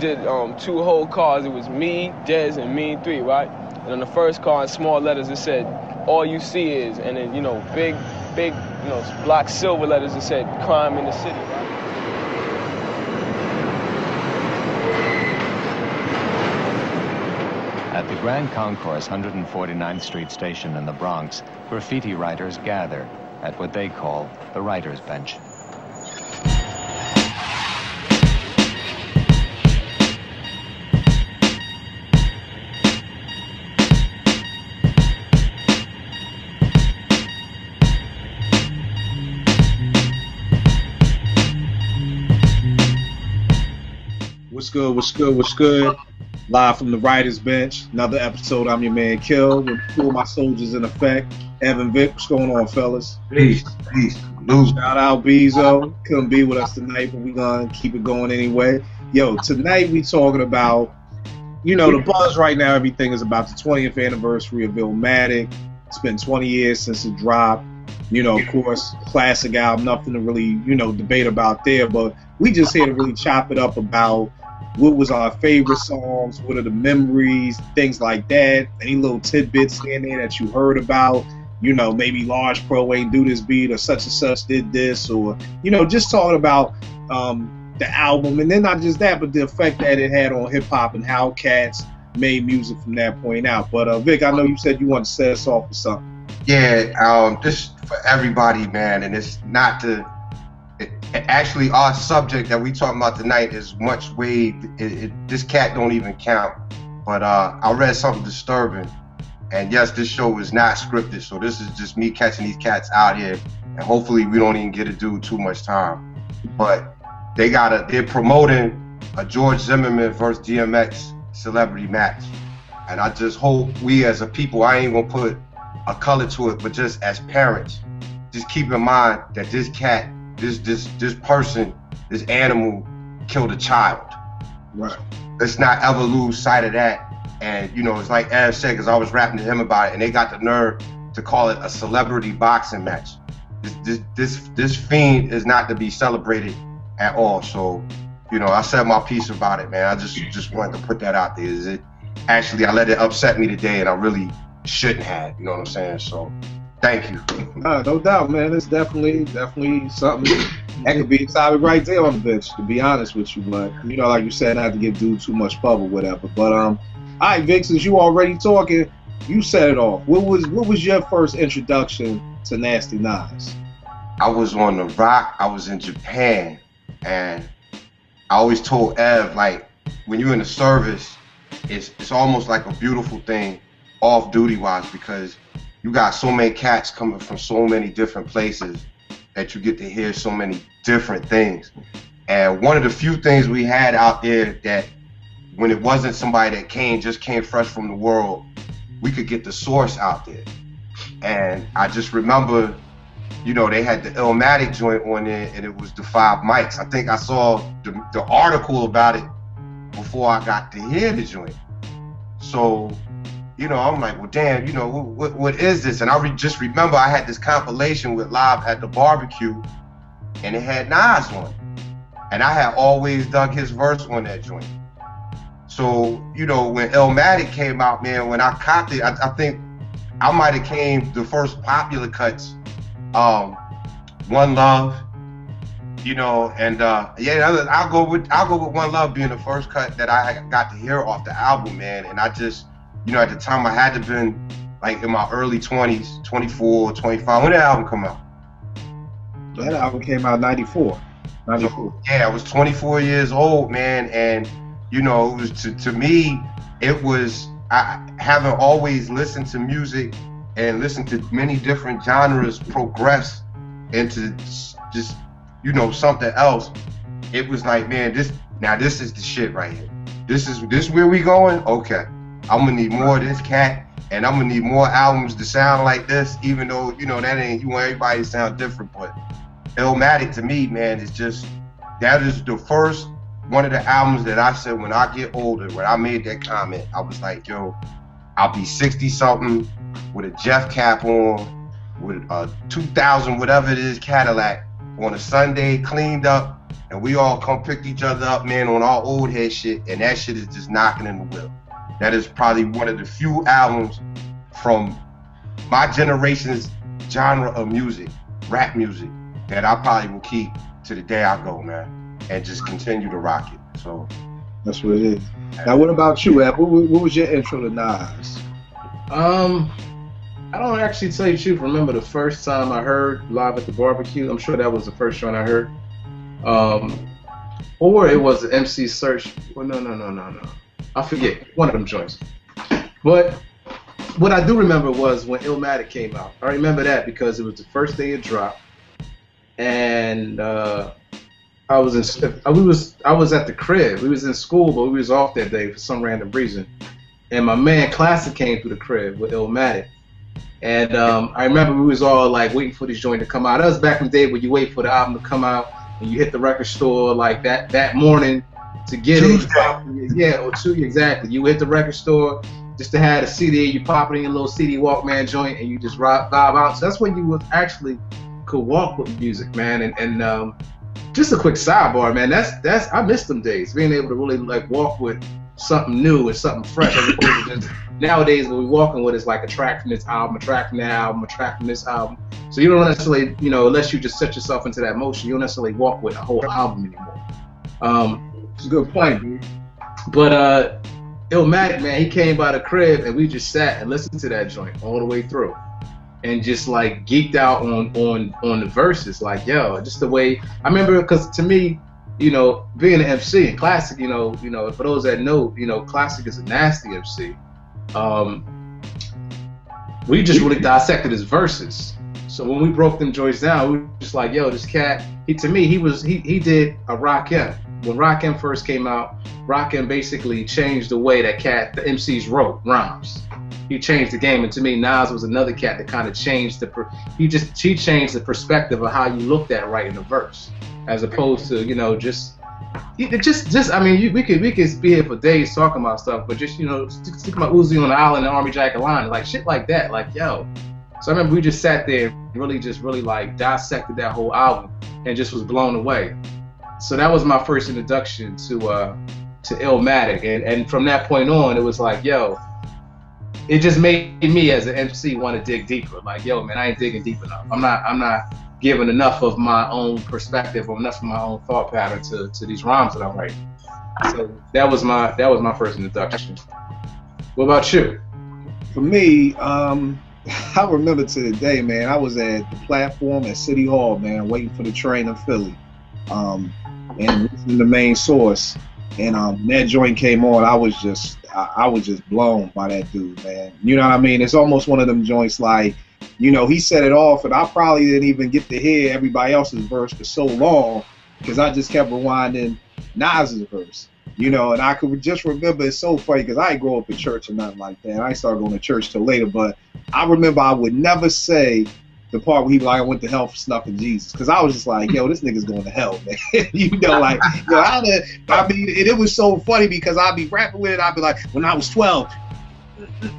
did 2 whole cars. It was me, Dez, and me 3, right? And on the first car, in small letters, it said, "All you see is," and then, you know, big, you know, block silver letters, it said, "Crime in the city," right? At the Grand Concourse 149th Street station in the Bronx, graffiti writers gather at what they call the writer's bench. What's good, what's good, what's good? Live from the writer's bench. Another episode. I'm your man Kill with 2 of my soldiers in effect. Evan Vic, what's going on, fellas? Peace. Shout out Beezo. Couldn't be with us tonight, but we gonna keep it going anyway. Yo, tonight we talking about, you know, the buzz right now, everything is about the 20th anniversary of Illmatic. It's been 20 years since it dropped. You know, of course, classic album, nothing to really, you know, debate about there, but we just here to really chop it up about what was our favorite songs, what are the memories, things like that. Any little tidbits in there that you heard about, you know, maybe Large Pro ain't do this beat or such and such did this, or, you know, just talking about the album, and then not just that, but the effect that it had on hip hop and how cats made music from that point out. But Vic, I know you said you want to set us off with something. Yeah, this for everybody, man, and it's not to. Actually, our subject that we talking about tonight is much way. This cat don't even count. But I read something disturbing, and yes, this show is not scripted, so this is just me catching these cats out here, and hopefully we don't even get to do too much time. But they're promoting a George Zimmerman versus DMX celebrity match, and I just hope we as a people, I ain't gonna put a color to it, but just as parents, just keep in mind that this cat, this person, this animal killed a child. Right. Let's not ever lose sight of that. And you know, it's like L.E.S said, because I was rapping to him about it, and they got the nerve to call it a celebrity boxing match. This fiend is not to be celebrated at all. So, you know, I said my piece about it, man. I just wanted to put that out there. Actually, I let it upset me today, and I really shouldn't have. You know what I'm saying? So. Thank you. No doubt, man. It's definitely something that could be a topic right there on the bench, to be honest with you. But, you know, like you said, not to give dude too much pub or whatever. But all right, Vic, since you already talking, you set it off. What was your first introduction to Nasty Nas? I was on the rock. I was in Japan, and I always told Ev, like, when you're in the service, it's almost like a beautiful thing, off duty wise, because you got so many cats coming from so many different places that you get to hear so many different things. And one of the few things we had out there that when it wasn't somebody that just came fresh from the world, we could get the source out there. And I just remember, you know, they had the Illmatic joint on there, and it was the 5 mics. I think I saw the article about it before I got to hear the joint. So, you know, I'm like, well, damn, you know, what is this? And I just remember I had this compilation with Live at the Barbecue, and it had Nas on it. And I had always dug his verse on that joint. So, you know, when Illmatic came out, man, when I copped it, I think I might have came the first popular cuts, One Love, you know, and yeah, I'll go with One Love being the first cut that I got to hear off the album, man. And I just, you know, at the time I had to been like in my early 20s, 24, 25. When did that album come out? That album came out 94. So, yeah, I was 24 years old, man. And, you know, it was to me, it was, having always listened to music and listened to many different genres progress into just, you know, something else. It was like, man, this is the shit right here. This where we going? Okay. I'm gonna need more of this cat, and I'm gonna need more albums to sound like this, even though, you know, you want everybody to sound different. But Illmatic to me, man, that is the first one of the albums that I said when I get older, when I made that comment, I was like, yo, I'll be 60 something with a Jeff cap on, with a 2000 whatever it is Cadillac on a Sunday, cleaned up, and we all come pick each other up, man, on our old head shit, and that shit is just knocking in the wheel. That is probably one of the few albums from my generation's genre of music, rap music, that I probably will keep to the day I go, man, and just continue to rock it. So that's what it is. Now, what about you, Ab? What was your intro to Nas? I don't actually, tell you the truth, remember the first time I heard Live at the Barbecue. I'm sure that was the first joint I heard. Or it was the MC Search. Well, no. I forget. One of them joints. But what I do remember was when Illmatic came out. I remember that because it was the first day it dropped. And I was at the crib. We was in school, but we was off that day for some random reason. And my man Classic came through the crib with Illmatic. And I remember we was all like waiting for this joint to come out. That was back in the day when you wait for the album to come out and you hit the record store like that morning to get it. Yeah, or Tuesday, exactly. You hit the record store just to have a CD, you pop it in your little CD Walkman joint and you just vibe out. So that's when you was actually could walk with music, man. And just a quick sidebar, man. That's I miss them days, being able to really like walk with something new and something fresh as opposed to just nowadays what we're walking with is like a track from this album, a track from that album, a track from this album. So you don't necessarily, unless you just set yourself into that motion, you don't necessarily walk with a whole album anymore. It's a good point, dude. But Illmatic, man, he came by the crib and we just sat and listened to that joint all the way through. And just like geeked out on the verses, like just the way I remember, because to me, being an MC and Classic, for those that know, Classic is a nasty MC. We just really dissected his verses. So when we broke them joints down, we were just like, this cat, he did a Rakim. When Rakim first came out, Rakim basically changed the way that the MCs wrote rhymes. He changed the game, and to me, Nas was another cat that kind of changed he changed the perspective of how you looked at writing a verse, as opposed to I mean, we could be here for days talking about stuff, but just stick my Uzi on the island and Army Jack line, like shit like that, like So I remember we just sat there and really like dissected that whole album and just was blown away. So that was my first introduction to Illmatic, and from that point on, it was like it just made me as an MC want to dig deeper. Like, man, I ain't digging deep enough. I'm not giving enough of my own perspective or enough of my own thought pattern to these rhymes that I'm writing. So that was my first introduction. What about you? For me, I remember to the day, man, I was at the platform at City Hall, man, waiting for the train in Philly. And listening to Main Source. And that joint came on, I was just blown by that dude, man. You know what I mean? It's almost one of them joints like, he set it off, and I probably didn't even get to hear everybody else's verse for so long because I just kept rewinding Nas's verse. And I could just remember, it's so funny because I didn't grow up in church or nothing like that. I didn't start going to church till later, but I remember I would never say the part where he like, I went to hell for snuffing Jesus, because I was just like, this nigga's going to hell, man. I mean, it was so funny because I'd be rapping with it, I'd be like, when I was 12,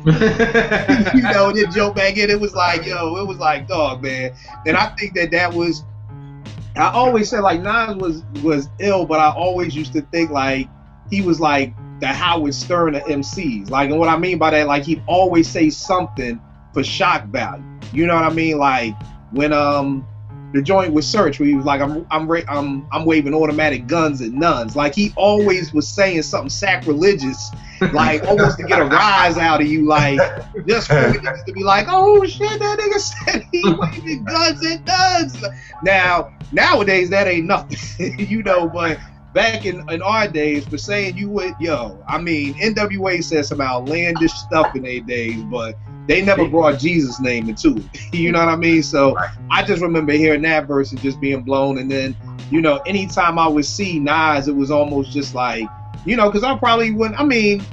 then joke back in, it was like, it was like, dog, man. And I think that was, I always said like Nas was ill, but I always used to think like he was like the Howard Stern of MCs. Like, and what I mean by that, like he'd always say something for shock value. You know what I mean? Like when the joint with Search, where he was like, I'm waving automatic guns at nuns. Like he always was saying something sacrilegious, like almost to get a rise out of you, like just for niggas to be like, oh shit, that nigga said he waving guns at nuns. Nowadays that ain't nothing, but back in our days, for saying you would, I mean, NWA said some outlandish stuff in their days, but they never brought Jesus' name into it. You know what I mean? So I just remember hearing that verse and just being blown. And then, anytime I would see Nas, it was almost just like, because I probably wouldn't,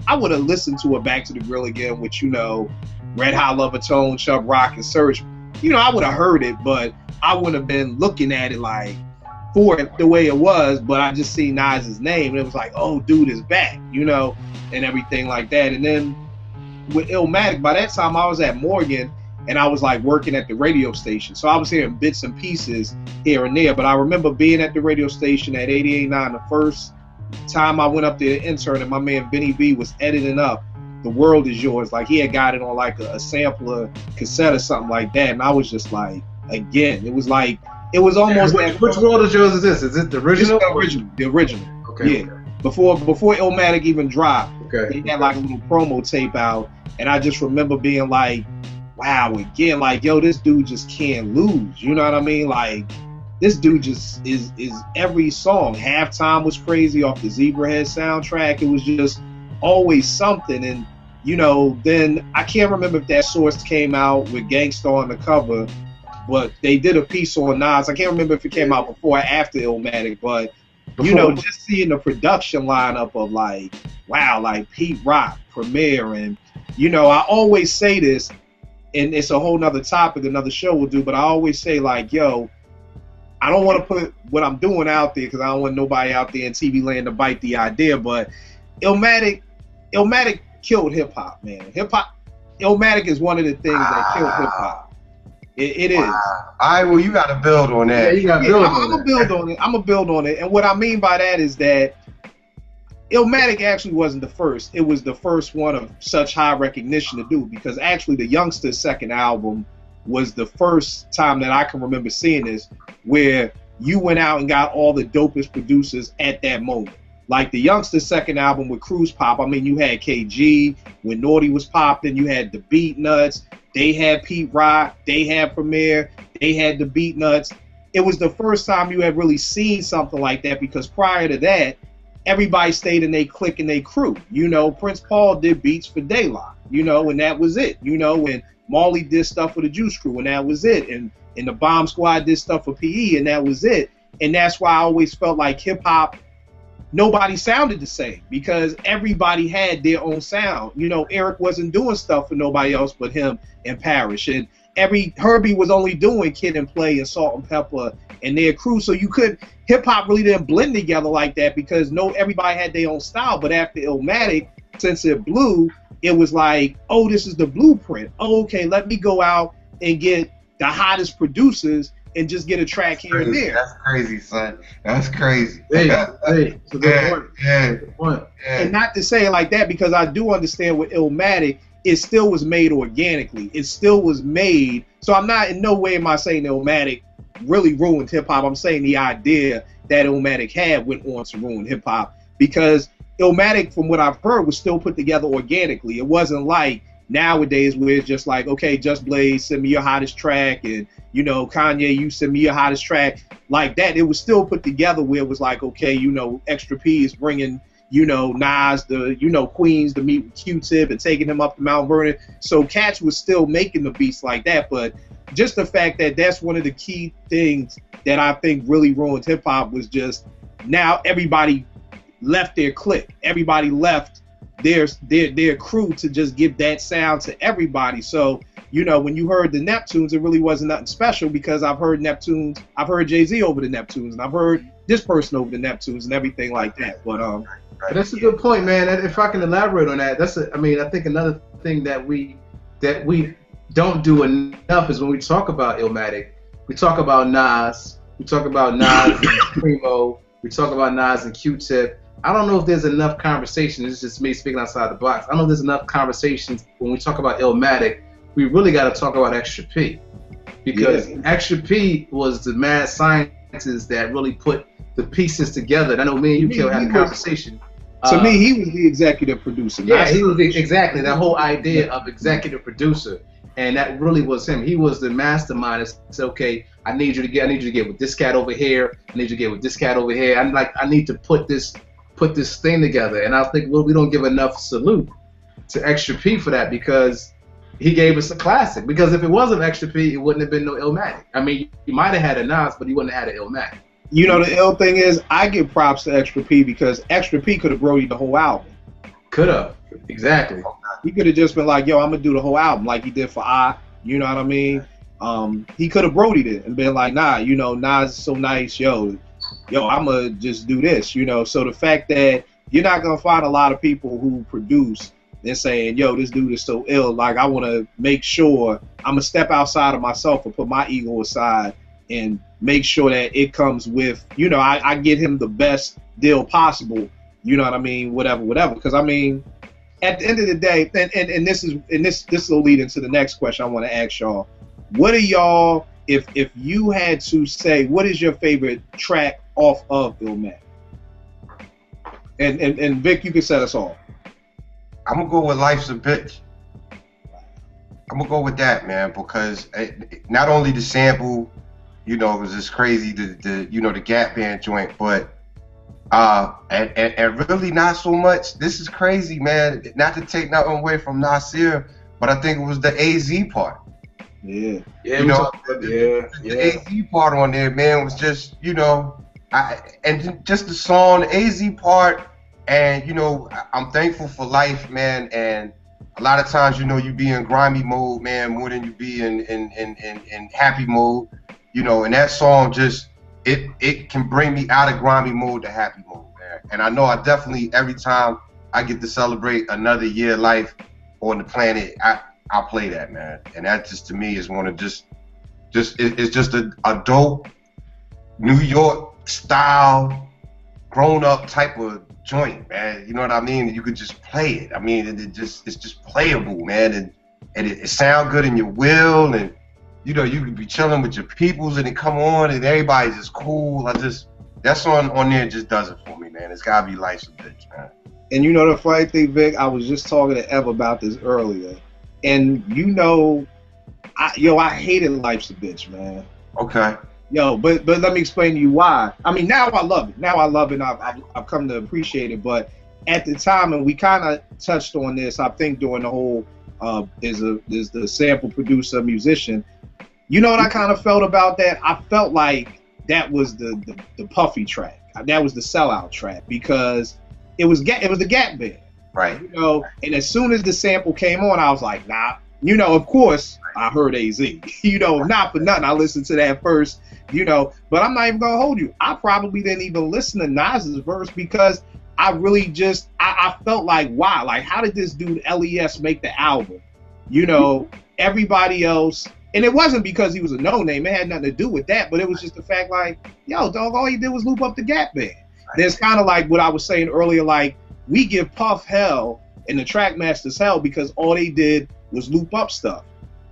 I would have listened to it Back to the Grill again, which, Red Hot Lovertone, Chubb Rock, and Search. I would have heard it, but I wouldn't have been looking at it like for it the way it was. But I just see Nas's name and it was like, oh, dude is back, and everything like that. And then with Illmatic, by that time I was at Morgan, and I was like working at the radio station. So I was hearing bits and pieces here and there. But I remember being at the radio station at 88.9 the first time I went up there to intern, and my man Benny B was editing up The World Is Yours. Like he had got it on like a sampler cassette or something like that. And I was just like, again, it was almost like, which World Is Yours is this? Is it the original? The original. Okay. Yeah. Okay. Before Illmatic even dropped, okay, they had like a little promo tape out, and I just remember being like, wow, again, like, yo, this dude just can't lose. You know what I mean? Like, this dude just is every song. Halftime was crazy off the Zebrahead soundtrack. It was just always something. And, you know, then I can't remember if that source came out with Gangsta on the cover, but they did a piece on Nas. I can't remember if it came out before or after Illmatic, but you know, just seeing the production lineup of like, wow, like Pete Rock, Premier, and you know, I always say this, and it's a whole nother topic, another show will do, but I always say like, yo, I don't want to put what I'm doing out there because I don't want nobody out there in TV land to bite the idea, but Illmatic killed hip hop, man. Illmatic is one of the things that killed hip hop. It is. All right, well, you got to build on that. Yeah, you got to build on that. I'm gonna build on it. And what I mean by that is that Illmatic actually wasn't the first. It was the first one of such high recognition to do, because actually the Youngster's second album was the first time that I can remember seeing this, where you went out and got all the dopest producers at that moment. Like the Youngster's second album with Cruise Pop, I mean, you had KG, when Naughty was popping, you had the Beat Nuts, they had Pete Rock, they had Premier, they had the Beat Nuts. It was the first time you had really seen something like that, because prior to that, everybody stayed in their clique and their crew. You know, Prince Paul did beats for Daylight, you know, and that was it. You know, and Marley did stuff for the Juice Crew, and that was it. And the Bomb Squad did stuff for PE, and that was it. And that's why I always felt like hip-hop, nobody sounded the same, because everybody had their own sound. You know, Eric wasn't doing stuff for nobody else but him and Parrish, and Herbie was only doing Kid and Play and Salt and Pepper and their crew. So hip hop really didn't blend together like that, because everybody had their own style. But after Illmatic, since it blew, it was like, oh, this is the blueprint. Oh, okay, let me go out and get the hottest producers and just get a track here and there. That's crazy, son. That's crazy. Hey, so good point. And not to say it like that, because I do understand with Illmatic, it still was made organically. It still was made. So I'm not, in no way am I saying Illmatic really ruined hip hop. I'm saying the idea that Illmatic had went on to ruin hip hop, because Illmatic, from what I've heard, was still put together organically. It wasn't like nowadays where it's just like, okay, Just Blaze, send me your hottest track, and you know, Kanye, you send me your hottest track, like that. It was still put together where it was like, okay, you know, Extra P is bringing, you know, Nas, Queens to meet with Q-Tip and taking him up to Mount Vernon. So Cats was still making the beats like that, but just the fact that that's one of the key things that I think really ruined hip hop was just now everybody left their clique. Everybody left their crew to just give that sound to everybody. So, you know, when you heard the Neptunes, it really wasn't nothing special, because I've heard Neptunes, I've heard Jay-Z over the Neptunes, and I've heard this person over the Neptunes and everything like that. But that's a good point, man. If I can elaborate on that, I think another thing that we don't do enough is when we talk about Illmatic, we talk about Nas, we talk about Nas and Primo, we talk about Nas and Q-Tip. I don't know if there's enough conversation. It's just me speaking outside the box. I don't know if there's enough conversations when we talk about Illmatic. We really got to talk about Extra P, because Extra P was the mad scientist that really put the pieces together. I know me and you, Kill, had a conversation. To me, he was the executive producer. Yeah, he was exactly that whole idea of executive producer, and that really was him. He was the mastermind that said, "Okay, I need you to get with this cat over here. I need you to get with this cat over here. I need to put this thing together." And I think we don't give enough salute to Extra P for that, because he gave us a classic. Because if it wasn't Extra P, it wouldn't have been no Illmatic. I mean, he might have had a Nas, but he wouldn't have had an Illmatic. You know, the ill thing is, I give props to Extra P, because Extra P could have brodied the whole album. Could have. Exactly. He could have just been like, yo, I'm going to do the whole album like he did for I. You know what I mean? He could have brodied it and been like, nah, you know, Nas is so nice. Yo, I'm going to just do this, you know. So the fact that you're not going to find a lot of people who produce and saying, yo, this dude is so ill. Like, I want to make sure I'm gonna step outside of myself and put my ego aside and make sure that it comes with, you know, I get him the best deal possible. You know what I mean? Whatever. Because I mean, at the end of the day, and this will lead into the next question I want to ask y'all. What are y'all, if you had to say, what is your favorite track off of Illmatic? And Vic, you can set us off. I'm gonna go with Life's a Bitch. I'm gonna go with that, man, because not only the sample, you know, it was just crazy, the Gap Band joint, but and really not so much. This is crazy, man. Not to take nothing away from Nasir, but I think it was the AZ part. Yeah, you know, the AZ part on there, man, was just, you know, and just the song, the AZ part, and you know, I'm thankful for life, man. And a lot of times, you know, you be in grimy mode, man, more than you be in happy mode, you know. And that song just it can bring me out of grimy mode to happy mode, man. And I know I definitely, every time I get to celebrate another year of life on the planet, I'll play that, man. And that just, to me, is one of it's just a dope New York style, grown up type of joint, man. You know what I mean? You could just play it. I mean, it's just playable, man. And it sound good in your will, and you know, you could be chilling with your peoples and it come on and everybody's just cool. That song on there just does it for me, man. It's gotta be Life's a Bitch, man. And you know the funny thing, Vic, I was just talking to Ev about this earlier. And you know, I hated Life's a Bitch, man. Okay. Yo, but let me explain to you why. I mean, now I love it. Now I love it. And I've come to appreciate it. But at the time, and we kind of touched on this, I think during the whole is the sample producer musician. You know what I kind of felt about that? I felt like that was the Puffy track. That was the sellout track, because it was the Gap Band. Right. You know, and as soon as the sample came on, I was like, nah. You know, of course, I heard AZ. You know, not for nothing, I listened to that first, you know, but I'm not even going to hold you. I probably didn't even listen to Nas's verse because I really just, I felt like, why? Like, how did this dude L.E.S make the album? You know, everybody else, and it wasn't because he was a no-name. It had nothing to do with that, but it was just the fact, like, yo, dog, all he did was loop up the Gap Band. There's kind of like what I was saying earlier, like, we give Puff hell and the Trackmasters hell because all they did was loop up stuff.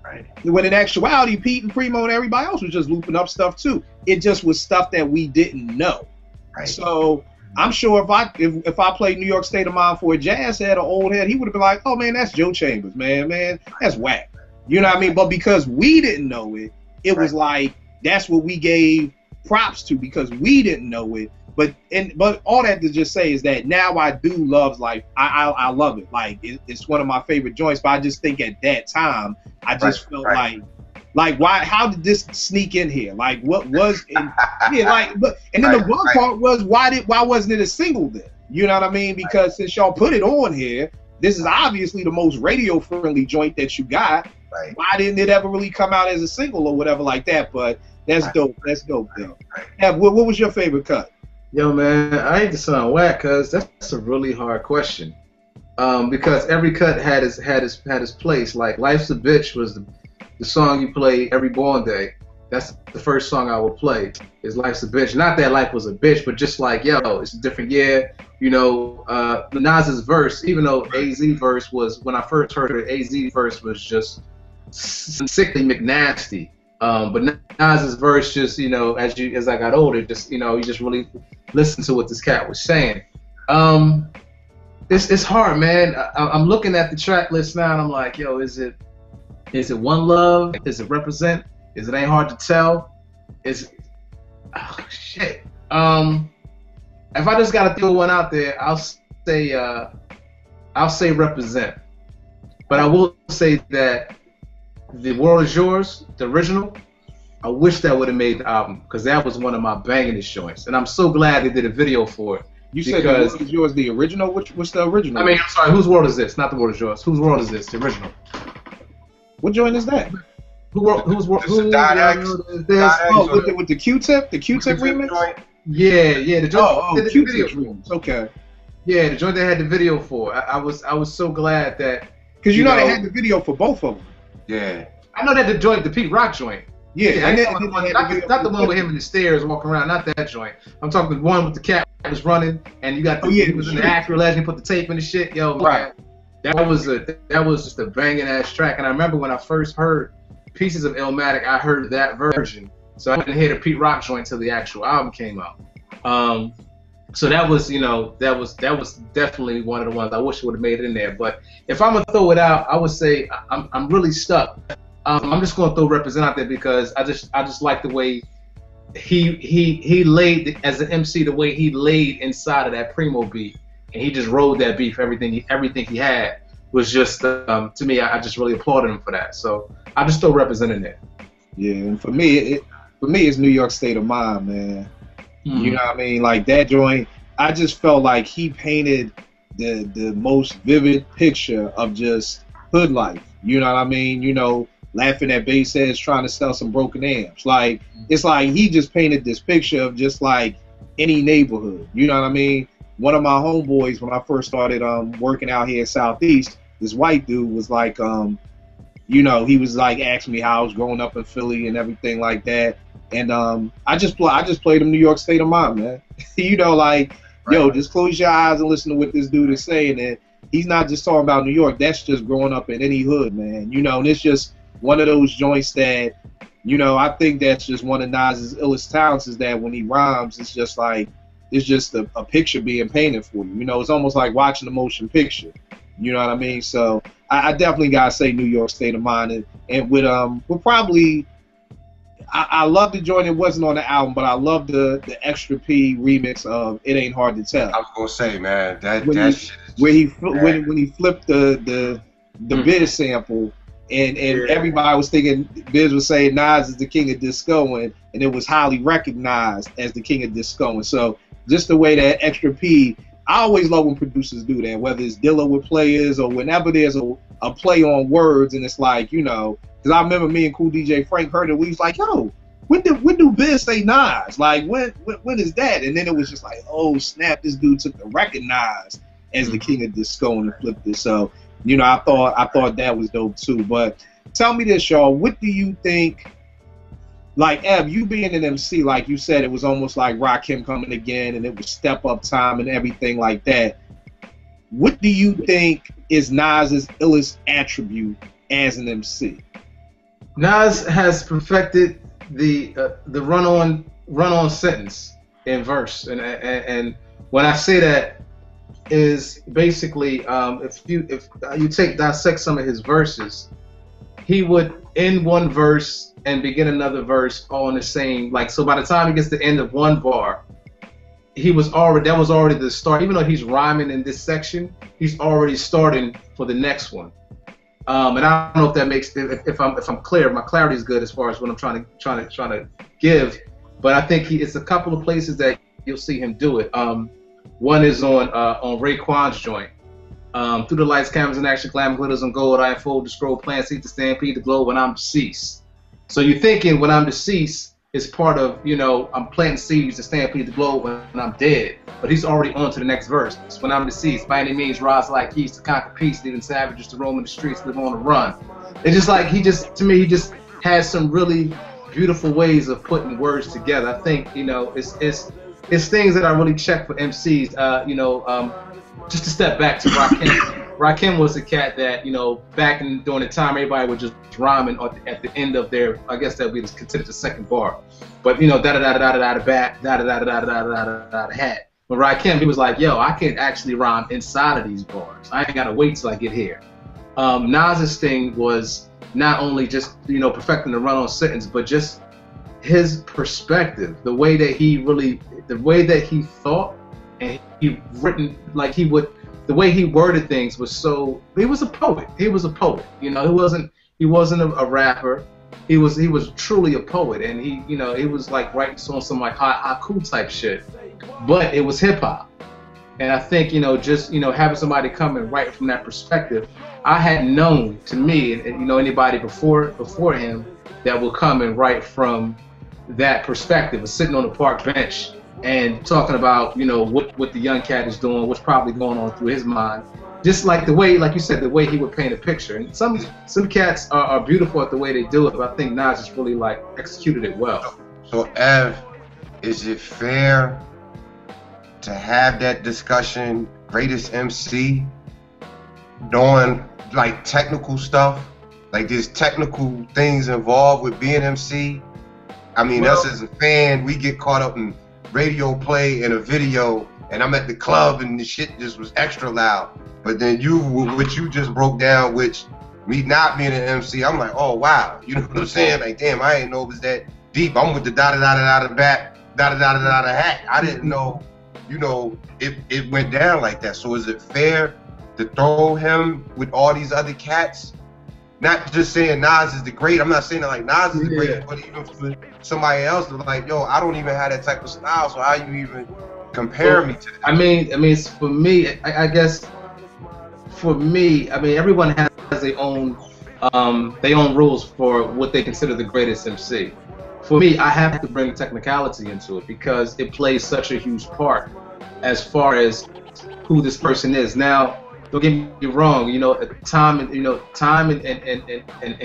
Right. When in actuality, Pete and Primo and everybody else was just looping up stuff too. It just was stuff that we didn't know. Right. So I'm sure if I played New York State of Mind for a jazz head or old head, he would have been like, oh man, that's Joe Chambers, man, that's whack. You know what I mean? But because we didn't know it, it was like, that's what we gave props to because we didn't know it. But all that to just say is that now I do love Life. I love it. Like it's one of my favorite joints. But I just think at that time I just felt like why? How did this sneak in here? Like what was? But then the one part was why wasn't it a single then? You know what I mean? Because since y'all put it on here, this is obviously the most radio friendly joint that you got. Right. Why didn't it ever really come out as a single or whatever like that? But that's dope. That's dope though. Yeah, what was your favorite cut? Yo, man, I hate to sound whack, cause that's a really hard question. Because every cut had his place. Like Life's a Bitch was the song you play every born day. That's the first song I would play. Is Life's a Bitch. Not that life was a bitch, but just like, yo, it's a different year. You know, Nas's verse, even though AZ verse was, when I first heard it, AZ verse was just sickly McNasty. But Nas's verse just, you know, as I got older, just, you know, you just really listen to what this cat was saying. It's hard, man. I'm looking at the track list now and I'm like, yo, is it One Love? Is it Represent? Is it Ain't Hard to Tell? Oh shit. If I just gotta throw one out there, I'll say Represent. But I will say that The World Is Yours, the original, I wish that would have made the album because that was one of my bangingest joints, and I'm so glad they did a video for it. You said The World Is Yours, the original? What's the original? I mean, I'm sorry, Whose World Is This? Not The World Is Yours. Whose World Is This? The original. What joint is that? Whose World Is This? Oh, with the Q-Tip? The Q-Tip remix? Yeah, the joint. Q-Tip remix. Okay. Yeah, the joint they had the video for. I was so glad that because you know they had the video for both of them. Yeah. I know that the joint, the Pete Rock joint. Yeah, not the one with him in the stairs walking around, not that joint. I'm talking the one with the cat that was running, and you got he was in the actual legend, put the tape in the shit. Yo, right. Man, that was just a banging ass track. And I remember when I first heard pieces of Illmatic, I heard that version. So I didn't hear the Pete Rock joint till the actual album came out. So that was, that was definitely one of the ones I wish would have made it in there. But if I'm gonna throw it out, I would say I'm really stuck. I'm just gonna throw Represent out there because I just like the way he laid as an MC, the way he laid inside of that Primo beat, and he just rode that beat for everything he had was just to me. I just really applauded him for that. So I just throw Represent in there. Yeah, and for me, it's New York State of Mind, man. Mm-hmm. You know what I mean? Like that joint, I just felt like he painted the most vivid picture of just hood life. You know what I mean? Laughing at bass heads trying to sell some broken amps. Like, it's like he just painted this picture of just like any neighborhood. You know what I mean? One of my homeboys, when I first started working out here in Southeast, this white dude was like, he was like asking me how I was growing up in Philly and everything like that. And I just played him New York State of Mind, man. Yo, just close your eyes and listen to what this dude is saying. And he's not just talking about New York. That's just growing up in any hood, man. And it's just one of those joints that, I think that's just one of Nas's illest talents is that when he rhymes, it's just like, it's just a picture being painted for you. It's almost like watching a motion picture. You know what I mean? So I definitely gotta say New York State of Mind. And with probably, I love the joint. It wasn't on the album, but I love the Extra P remix of It Ain't Hard to Tell. I was gonna say, man, when he flipped the Biz sample. And everybody was thinking Biz was saying Nas is the king of disco, and it was highly recognized as the king of disco. And so just the way that Extra P, I always love when producers do that, whether it's Dilla with players or whenever there's a play on words, and it's like, because I remember me and Cool DJ Frank heard it, we was like, yo, when do Biz say Nas? Like, when is that? And then it was just like, oh snap, this dude took the recognize as the king of disco and flipped it. So I thought that was dope too. But tell me this, y'all. What do you think? Like, Ev, you being an MC, like you said, it was almost like Rakim coming again, and it was step up time and everything like that. What do you think is Nas's illest attribute as an MC? Nas has perfected the run-on sentence in verse, and when I say that, is basically if you dissect some of his verses, he would end one verse and begin another verse all in the same, like, so by the time he gets to the end of one bar, that was already the start. Even though he's rhyming in this section, he's already starting for the next one. And I don't know if that makes, if I'm clear, my clarity is good as far as what I'm trying to give, but I think it's a couple of places that you'll see him do it. One is on Raekwon's joint. Through the lights, cameras, and action, glamour, glitters, and gold, I unfold the scroll, plant, seed to stampede the globe when I'm deceased. So you're thinking when I'm deceased is part of, I'm planting seeds to stampede the globe when I'm dead. But he's already on to the next verse. When I'm deceased, by any means, rise like keys to conquer peace, leading savages to roam in the streets, live on the run. It's just like he just has some really beautiful ways of putting words together. I think, it's things that I really check for MCs. Just to step back to Rakim. Rakim was a cat that, back during the time, everybody was just rhyming at the end of their, I guess that would be considered the second bar. But, da da da da da da da bat, da da da da da da da da da hat. But Rakim, he was like, yo, I can actually rhyme inside of these bars. I ain't got to wait till I get here. Nas's thing was not only just, perfecting the run-on sentence, but just his perspective, the way that he thought, and he written, like the way he worded things was so, he was a poet. He wasn't a rapper. He was truly a poet, and he was like writing on some like haiku type shit, but it was hip hop. And I think, having somebody come and write from that perspective, I hadn't known, to me, and anybody before him that will come and write from that perspective, of sitting on the park bench and talking about, you know, what the young cat is doing, what's probably going on through his mind. Just like the way, like you said, the way he would paint a picture. And some cats are beautiful at the way they do it, but I think Nas just really like executed it well. So Ev, is it fair to have that discussion, greatest MC, knowing like technical stuff? Like there's technical things involved with being MC. I mean, us as a fan, we get caught up in radio play and a video, and I'm at the club and the shit just was extra loud. But then what you just broke down, which me not being an MC, I'm like, oh wow, you know what I'm saying? Like, damn, I didn't know it was that deep. I'm with the da-da-da-da-da back, da-da-da-da-da hat. I didn't know, you know, it went down like that. So is it fair to throw him with all these other cats? Not just saying Nas is the great. I'm not saying that like Nas is the great, but even for somebody else, like, yo, I don't even have that type of style. So how you even compare me to that? I mean, it's for me. I guess for me, I mean, everyone has their own rules for what they consider the greatest MC. For me, I have to bring technicality into it because it plays such a huge part as far as who this person is. Now, don't get me wrong, you know, time and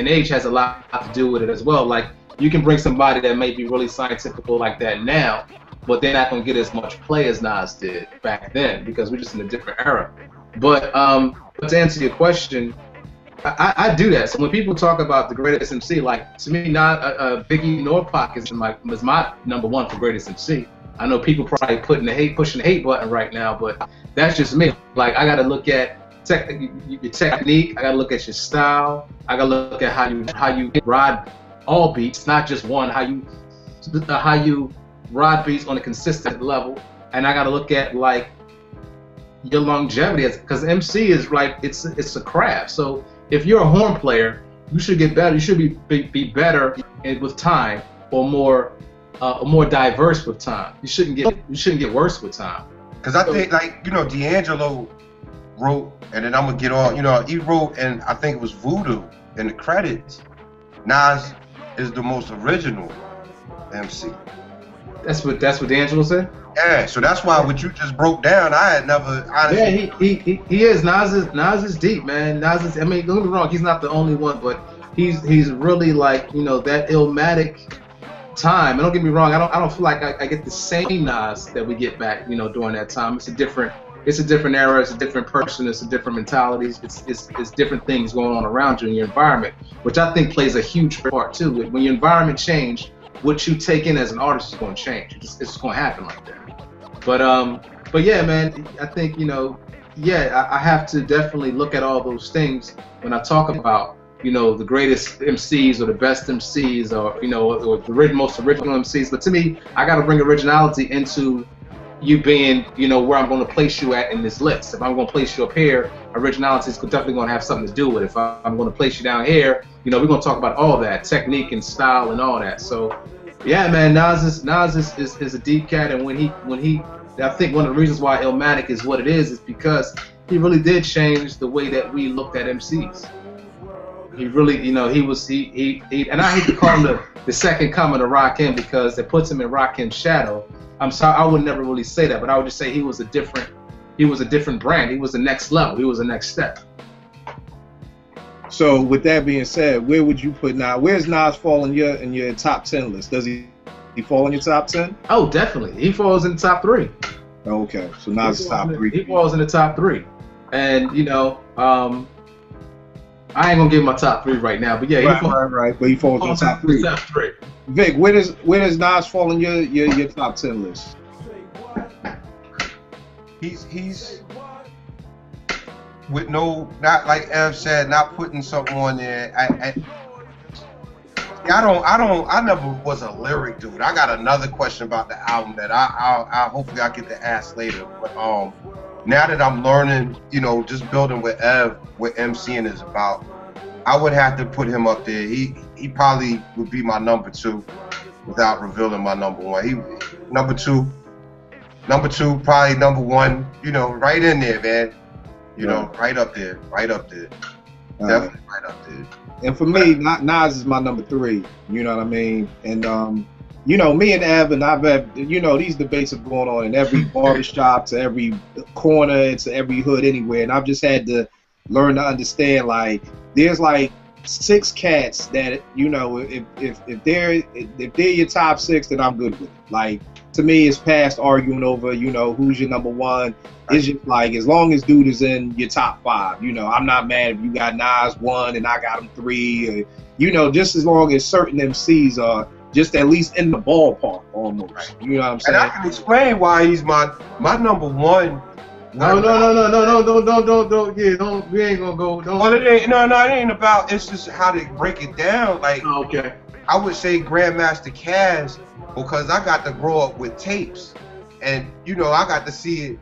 age has a lot to do with it as well. Like, you can bring somebody that may be really scientific like that now, but they're not going to get as much play as Nas did back then because we're just in a different era. But to answer your question, I do that. So when people talk about the greatest MC, like, to me, not Biggie nor Pac is my number one for greatest MC. I know people probably pushing the hate button right now, but that's just me. Like, I got to look at your technique. I got to look at your style. I got to look at how you ride all beats, not just one. How you ride beats on a consistent level, and I got to look at like your longevity, because MC is like it's a craft. So if you're a horn player, you should get better. You should be better with time, or more diverse with time. You shouldn't get worse with time. Because I think, like, you know, D'Angelo wrote, and then I'm gonna get on. You know, he wrote, and I think it was Voodoo in the credits. Nas is the most original MC. That's what D'Angelo said. Yeah, so that's why what you just broke down, I had never honestly. Yeah, he is. Nas is deep, man. Nas is. I mean, don't get me wrong. He's not the only one, but he's really like, you know, that Illmatic time. And don't get me wrong. I don't feel like I get the same Nas that we get back, you know, during that time. It's a different era. It's a different person. It's a different mentality. It's different things going on around you in your environment, which I think plays a huge part too. When your environment changes, what you take in as an artist is going to change. It's just going to happen like that. But yeah, man, I think, you know, yeah, I have to definitely look at all those things when I talk about, you know, the greatest MCs or the best MCs, or, you know, or the most original MCs. But to me, I got to bring originality into you being, you know, where I'm going to place you at in this list. If I'm going to place you up here, originality is definitely going to have something to do with it. If I'm going to place you down here, you know, we're going to talk about all that, technique and style and all that. So, yeah, man, Nas is a deep cat, and when he, I think one of the reasons why Illmatic is what it is because he really did change the way that we looked at MCs. He really, you know, he and I hate to call him the second coming of Rakim because it puts him in Rakim's shadow. I'm sorry, I would never really say that, but I would just say he was a different brand. He was the next level. He was the next step. So with that being said, where would you put Nas? Where's Nas fall in your top 10 list? Does he fall in your top 10? Oh, definitely. He falls in the top 3. Okay, so Nas is top 3. He falls in the top 3, and you know, I ain't gonna give him my top 3 right now, but yeah, right. But he falls in the top 3. Top 3. Vic, where does Nas fall in your top 10 list? He's with not like Ev said, not putting something on there. I never was a lyric dude. I got another question about the album that I hopefully I get to ask later. But now that I'm learning, you know, just building with Ev, what MCing is about, I would have to put him up there. He probably would be my number 2 without revealing my number 1. He number 2, probably number 1, you know, right in there, man. You know, right up there. Definitely right up there. And for me, Nas is my number 3. You know what I mean? And you know, me and Ev, and I've had, you know, these debates have gone on in every barbershop, to every corner, to every hood, anywhere, and I've just had to learn to understand, like, there's like 6 cats that, you know, if they're your top 6, then I'm good with it. Like, to me, it's past arguing over, you know, who's your number 1. It's just like, as long as dude is in your top 5, you know, I'm not mad if you got Nas 1 and I got him 3, or, you know, just as long as certain MCs are just at least in the ballpark almost. Right. You know what I'm saying? And I can explain why he's my number 1. No, don't. Yeah, don't. We ain't gonna go. Don't. Well, it ain't about. It's just how to break it down. Like, Oh, okay. I would say Grandmaster Caz, because I got to grow up with tapes, and you know, I got to see it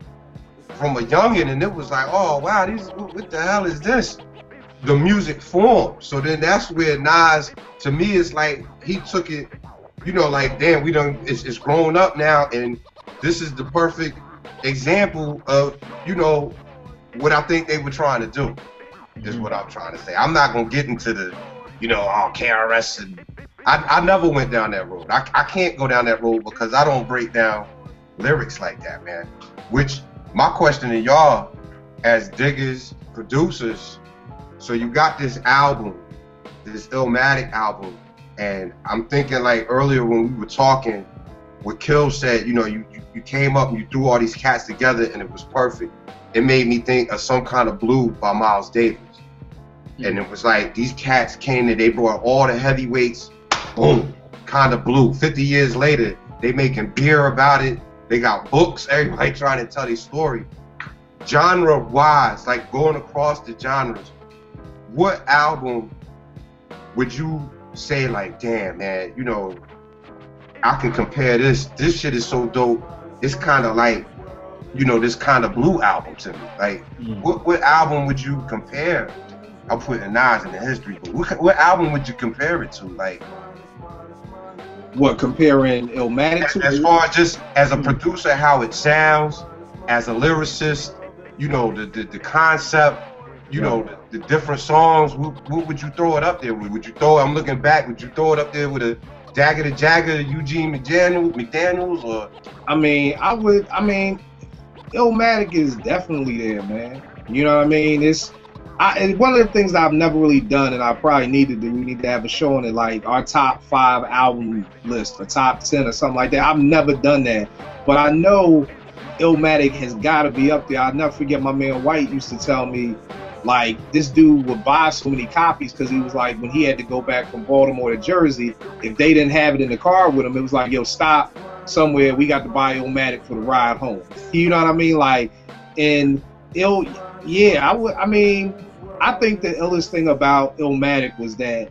from a youngin', and it was like, oh wow, what the hell is this? The music form. So then that's where Nas, to me, it's like he took it, you know, like, damn, it's grown up now, and this is the perfect example of, you know, what I think they were trying to do, is what I'm trying to say. I'm not gonna get into the, you know, KRS, and I never went down that road. I can't go down that road because I don't break down lyrics like that, man. Which, my question to y'all as diggers, producers, so you got this album, this Illmatic album, and I'm thinking, like, earlier when we were talking, what Kill said, you know, you came up and you threw all these cats together and it was perfect. It made me think of Some Kind of Blue by Miles Davis. And it was like, these cats came and they brought all the heavyweights, boom, Kind of Blue. 50 years later, they making beer about it. They got books, everybody trying to tell their story. Genre-wise, like going across the genres, what album would you say, like, damn, man, you know, I can compare this. This shit is so dope. It's kind of like, you know, this Kind of Blue album to me. Like, what album would you compare? I'm putting Nas in the history, but what album would you compare it to? Like, what, comparing Illmatic to? As far as just as a producer, how it sounds, as a lyricist, you know, the concept, you know, the different songs. What would you throw it up there with? Would you throw? I'm looking back. Would you throw it up there with a Jagger the Jagger, Eugene McDaniels, or? I mean, Illmatic is definitely there, man. You know what I mean? It's one of the things that I've never really done, and I probably need to do. We need to have a show on it, like our top 5 album list, or top 10, or something like that. I've never done that, but I know Illmatic has got to be up there. I'll never forget my man White used to tell me, like, this dude would buy so many copies because he was like, when he had to go back from Baltimore to Jersey, if they didn't have it in the car with him, it was like, yo, stop somewhere. We got to buy Illmatic for the ride home. You know what I mean? Like, and I think the illest thing about Illmatic was that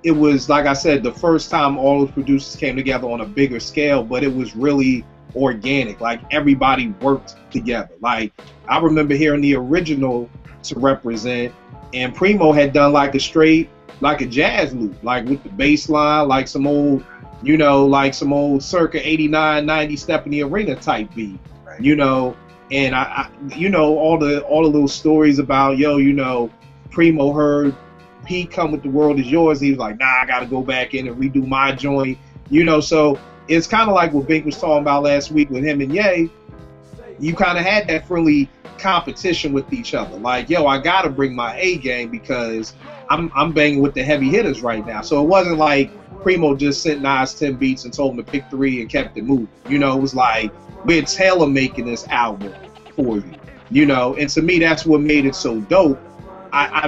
it was, like I said, the first time all those producers came together on a bigger scale, but it was really organic. Like, everybody worked together. Like, I remember hearing the original To Represent, and Primo had done like a straight, like a jazz loop, like with the bass line, like some old, you know, like some old circa 89, 90 Step in the Arena type beat, right. You know, and I you know, all the little stories about, yo, you know, Primo heard Pete Come With The World Is Yours. He was like, nah, I got to go back in and redo my joint, you know. So it's kind of like what Vic was talking about last week with him and Ye. You kind of had that friendly competition with each other. Like, yo, I got to bring my A game because I'm banging with the heavy hitters right now. So it wasn't like Primo just sent Nas 10 beats and told him to pick 3 and kept it moving. You know, it was like, we're tailor making this album for you, you know. And to me, that's what made it so dope. I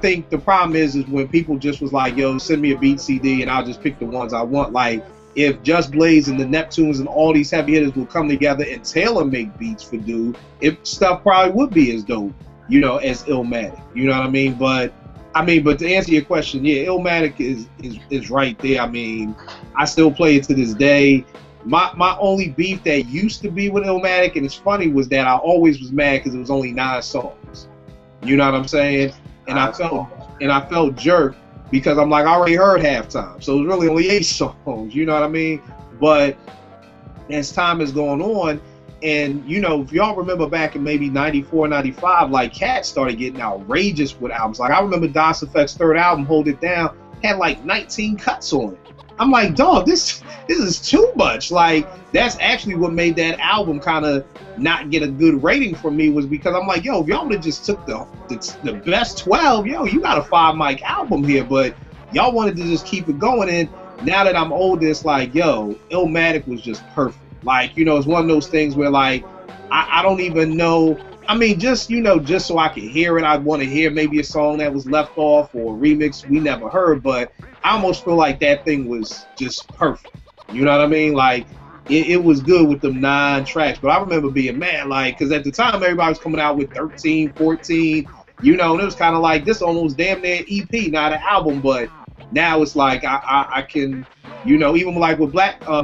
think the problem is when people just was like, yo, send me a beat CD and I'll just pick the ones I want. Like, if Just Blaze and the Neptunes and all these heavy hitters will come together and tailor make beats for dude, stuff probably would be as dope, you know, as Illmatic. You know what I mean? But to answer your question, yeah, Illmatic is right there. I mean, I still play it to this day. My only beef that used to be with Illmatic, and it's funny, was that I always was mad because it was only 9 songs. You know what I'm saying? And I felt jerked because I'm like, I already heard Halftime, so it was really only 8 songs. You know what I mean? But as time is going on, and you know, if y'all remember back in maybe 94, 95, like, cats started getting outrageous with albums. Like, I remember Das Effect's 3rd album, Hold It Down, had like 19 cuts on it. I'm like, dog, this is too much. Like, that's actually what made that album kind of not get a good rating from me, was because I'm like, yo, if y'all would have just took the best 12, yo, you got a 5 mic album here, but y'all wanted to just keep it going. And now that I'm older, it's like, yo, Illmatic was just perfect. Like, you know, it's one of those things where, like, I don't even know. I mean, just, you know, just so I could hear it, I'd want to hear maybe a song that was left off or a remix we never heard, but I almost feel like that thing was just perfect. You know what I mean? Like, it was good with them 9 tracks, but I remember being mad, like, because at the time, everybody was coming out with 13, 14, you know, and it was kind of like, this almost damn near EP, not an album, but now it's like, I can, you know, even like with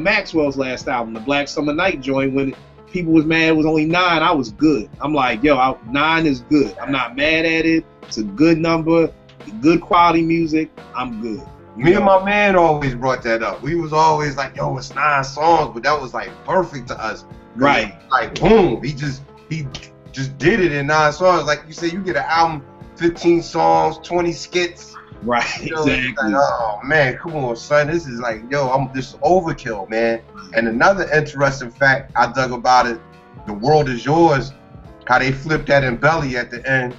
Maxwell's last album, the Black Summer Night joint, when people was mad it was only 9, I was good. I'm like, yo, 9 is good. I'm not mad at it. It's a good number, good quality music. I'm good. Me and my man always brought that up. We was always like, yo, it's 9 songs, but that was like perfect to us. Right. Like, boom, he just did it in 9 songs. Like you said, you get an album, 15 songs, 20 skits. Right, you know, exactly. Like, oh man, come on, son. This is like, yo, this is overkill, man. And another interesting fact I dug about it, The World Is Yours, how they flipped that in Belly at the end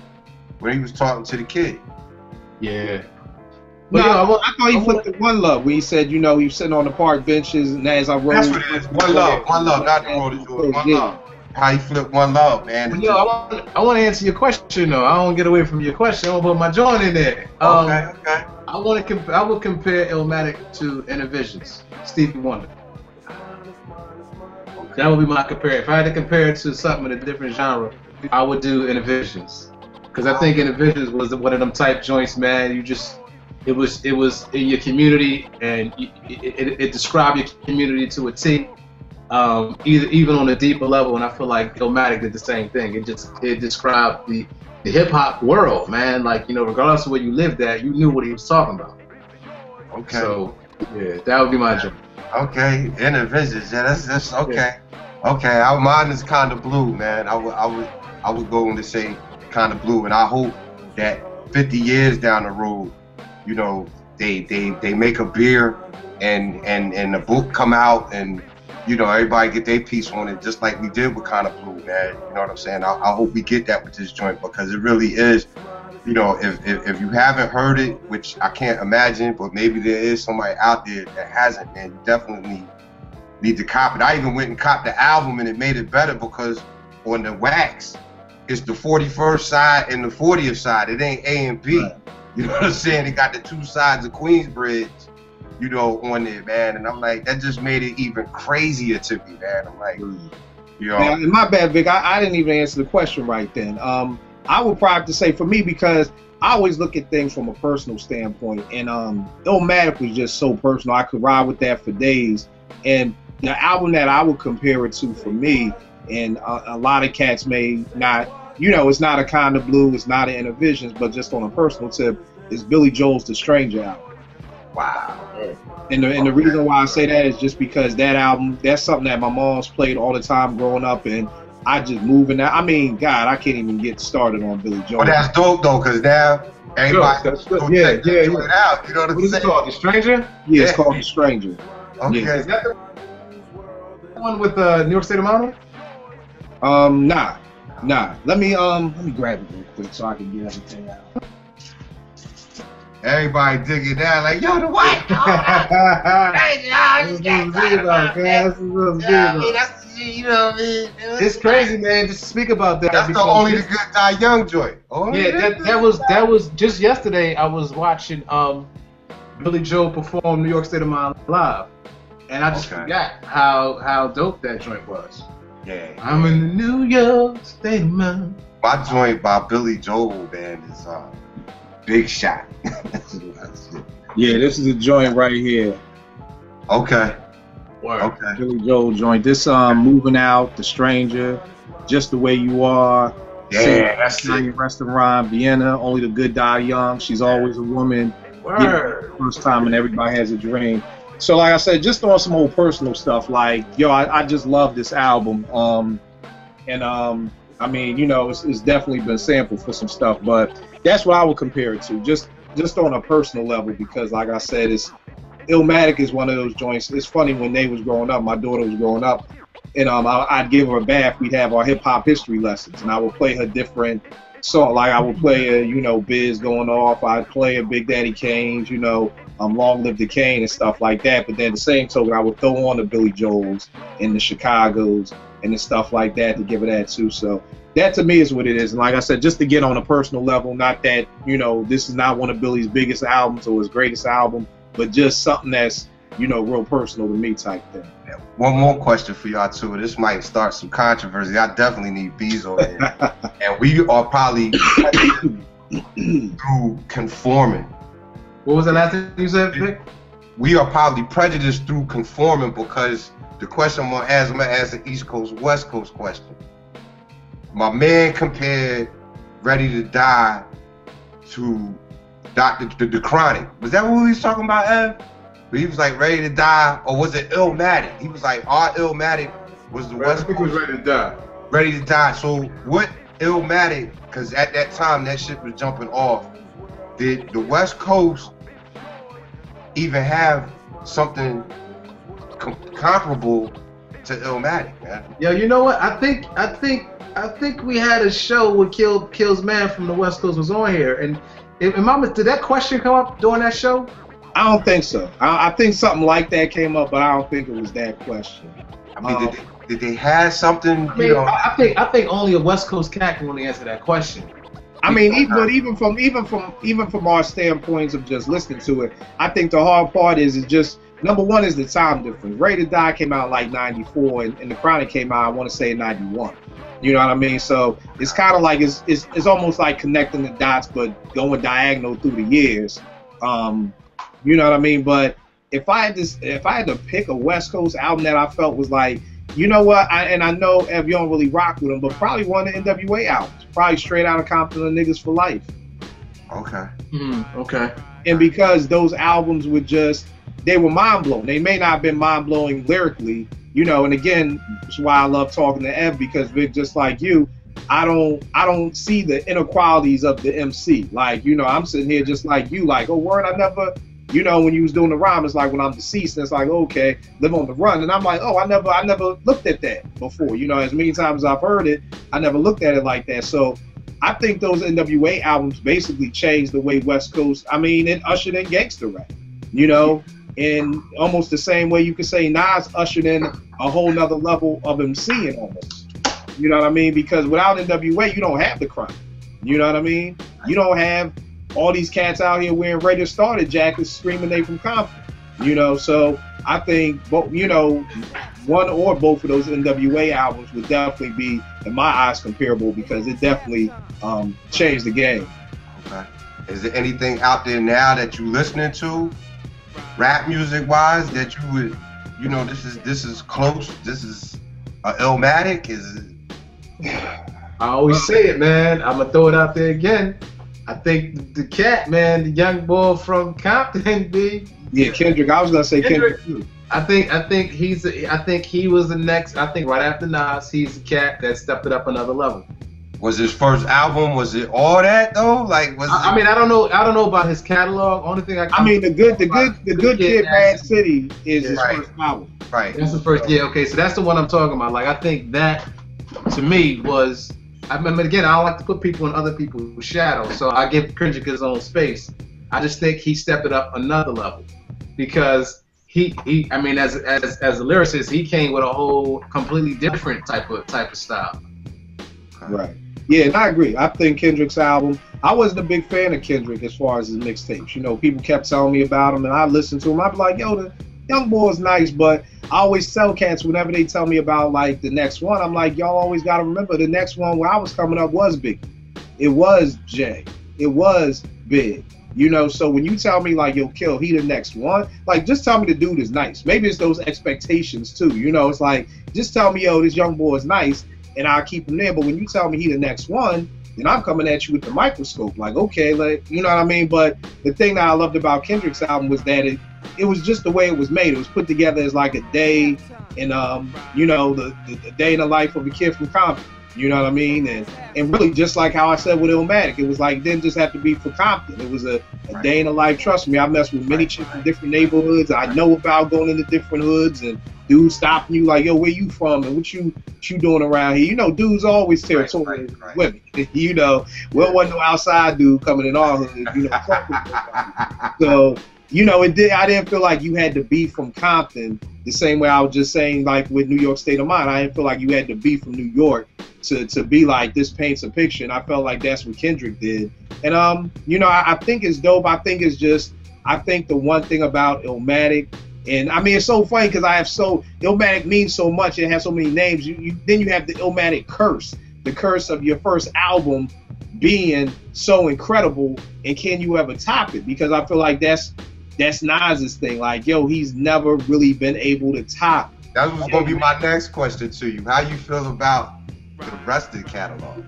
when he was talking to the kid. Yeah. But no, I thought he flipped the One Love when he said, you know, he was sitting on the park benches, and as I wrote, that's what it is. One love, not The World Is Yours. One love. How he flipped One Love, man. Well, yo, I want to answer your question though. I don't get away from your question. I want to put my joint in there. Okay. I would compare Illmatic to Innervisions, Stevie Wonder. That would be my compare. If I had to compare it to something in a different genre, I would do Innervisions, because I think Innervisions was one of them type joints, man. It was in your community, and it described your community to a T. Even on a deeper level, and I feel like Illmatic did the same thing. It described the hip hop world, man. Like, you know, regardless of where you lived at, you knew what he was talking about. Okay. So yeah, that would be my job. Okay, Innervisions. Yeah, that's okay. Yeah. Okay, mine is kind of blue, man. I would go on to say kind of blue, and I hope that 50 years down the road, you know, they make a beer and a book come out, and you know, everybody get their piece on it, just like we did with Kind of Blue, man. You know what I'm saying? I hope we get that with this joint, because it really is, you know, if you haven't heard it, which I can't imagine, but maybe there is somebody out there that hasn't, man, you definitely need to cop it. I even went and copped the album, and it made it better, because on the wax, it's the 41st side and the 40th side. It ain't A and B. Right. You know what I'm saying? It got the 2 sides of Queensbridge, you know, on there, man. And I'm like, that just made it even crazier to me, man. I'm like, you know. Now, my bad, Vic. I didn't even answer the question right then. I would probably have to say, for me, because I always look at things from a personal standpoint, and Illmatic was just so personal. I could ride with that for days. And the album that I would compare it to, for me, and a lot of cats may not, you know, it's not a Kind of Blue, it's not an Innervisions, but just on a personal tip, is Billy Joel's The Stranger album. Wow. And the reason why I say that is just because that album, that's something that my mom's played all the time growing up, and I just moving out. I mean, God, I can't even get started on Billy Joel. Well, that's dope though, because now everybody yeah. it out. You know what I'm saying? What is it called? The Stranger? Yeah, it's called The Stranger. Okay. Yeah. Is that the one with New York State of Mind? Nah. Let me grab it real quick so I can get everything out. Everybody digging down like, yo, the white. You know what I mean? It's crazy, man. Just speak about that. That's the only the good Die Young joint. That was just yesterday. I was watching Billy Joel perform New York State of Mind live, and I just forgot how dope that joint was. Yeah. I'm in the New York State of Mind. My joint by Billy Joel, man, is Big Shot. Yeah, this is a joint right here. Okay. Word. Okay. Billy Joel joint. This Moving Out, The Stranger, Just the Way You Are. Yeah, that's it. Restaurant, Vienna, Only the Good Die Young. She's Always a Woman. Word. First Time and Everybody Has a Dream. So like I said, just on some old personal stuff, like, yo, I just love this album. I mean, you know, it's definitely been sampled for some stuff, but that's what I would compare it to, just on a personal level, because like I said, Illmatic is one of those joints. It's funny, when they was growing up, my daughter was growing up, and I'd give her a bath. We'd have our hip hop history lessons, and I would play her different songs. Like I would play a, Biz Going Off. I'd play a Big Daddy Kane's, Long Live the Kane and stuff like that. But then the same token, I would throw on the Billy Joels and the Chicagos and the stuff like that to give her that too. So that to me is what it is. And like I said, just to get on a personal level, not that, this is not one of Billy's biggest albums or his greatest album, but just something that's, real personal to me type thing. Yeah. One more question for y'all too. This might start some controversy. I definitely need Beezo in. And we are probably through conforming. What was the last thing you said, Vic? We are probably prejudiced through conforming, because the question I'm gonna ask the East Coast, West Coast question. My man compared Ready to Die to the Chronic. Was that what we was talking about, Ev? But he was like Ready to Die, or was it Illmatic? He was like, our Illmatic was the West Coast. I think it was Ready to Die. Ready to Die. So what Illmatic, because at that time that shit was jumping off, did the West Coast even have something comparable to Illmatic, man? Yo, you know what? I think we had a show with Kills Man from the West Coast was on here, and did that question come up during that show? I don't think so. I think something like that came up, but I don't think it was that question. I mean, did they have something? I think only a West Coast cat can really answer that question. I mean, even from our standpoints of just listening to it, I think the hard part is just, number one is the time difference. Ready to Die came out like 94, and the Chronic came out, I want to say, in 91. You know what I mean? So it's kind of like it's almost like connecting the dots, but going diagonal through the years. You know what I mean? But if I had to pick a West Coast album that I felt was like, you know what? I know Ev, you don't really rock with them, but probably one of the NWA albums, probably Straight Outta Compton and Niggas for Life. Okay. Okay. And because those albums were they were mind blowing. They may not have been mind blowing lyrically, and again, that's why I love talking to Ev, because Vic, just like you, I don't see the inequalities of the MC. Like, I'm sitting here just like you, like, oh, word, I never, when you was doing the rhyme, it's like when I'm deceased, and it's like, okay, live on the run. And I'm like, oh, I never looked at that before. As many times as I've heard it, I never looked at it like that. So I think those NWA albums basically changed the way West Coast, it ushered in gangster rap, in almost the same way you could say Nas ushered in a whole nother level of MCing almost. You know what I mean? Because without NWA, you don't have the crime. You know what I mean? You don't have all these cats out here wearing Radio Started jackets screaming they from Compton. So I think, one or both of those NWA albums would definitely be, in my eyes, comparable, because it definitely changed the game. Okay. Is there anything out there now that you're listening to, rap music wise, that you would, this is close, this is Illmatic? Is it? I always say it, man. I'm gonna throw it out there again. I think the cat, man, the young boy from Compton, B. Yeah, Kendrick. I was gonna say Kendrick too. I think he was the next. I think right after Nas, he's the cat that stepped it up another level. Was his first album? Was it all that though? Like, I don't know about his catalog. Only thing the good Kid, Mad City is his first album. Right. That's the first. Yeah. Okay. So that's the one I'm talking about. Like, I think that, to me, was. I mean, again, I don't like to put people in other people's shadows, so I give Kendrick his own space. I just think he stepped it up another level, because he I mean, as a lyricist, he came with a whole completely different type of style. Right. Yeah, and I agree. I think Kendrick's album, I wasn't a big fan of Kendrick as far as his mixtapes. People kept telling me about him, and I listened to him. I'd be like, yo, the young boy's nice, but I always tell cats whenever they tell me about like the next one, I'm like, y'all always got to remember the next one where I was coming up was Big. It was Jay. It was Big. So when you tell me like, yo, Kill, he the next one, like, just tell me the dude is nice. Maybe it's those expectations too. It's like, just tell me, yo, this young boy is nice, and I'll keep him there. But when you tell me he the next one, then I'm coming at you with the microscope. Like, okay, like, you know what I mean? But the thing that I loved about Kendrick's album was that it was just the way it was made. It was put together as like a day in, the day in the life of a kid from Compton. You know what I mean? And really, just like how I said with Illmatic, it was like, it didn't just have to be for Compton. It was a day in the life. Trust me, I mess with many chicks in different neighborhoods. I know about going into different hoods and dudes stopping you like, yo, where you from and what you doing around here? You know, dudes always territorial with women. You know, well, wasn't no outside dude coming in our hood. You know, so you know, I didn't feel like you had to be from Compton the same way I was just saying, like with New York State of Mind. I didn't feel like you had to be from New York to be like, this paints a picture. And I felt like that's what Kendrick did. And, you know, I think it's dope. I think the one thing about Illmatic, and I mean, it's so funny because Illmatic means so much. It has so many names. Then you have the Illmatic curse, the curse of your first album being so incredible. And can you ever top it? Because I feel like that's Nas's thing. Like, yo, he's never really been able to top. That was going to be my next question to you. How you feel about the rest of the catalog?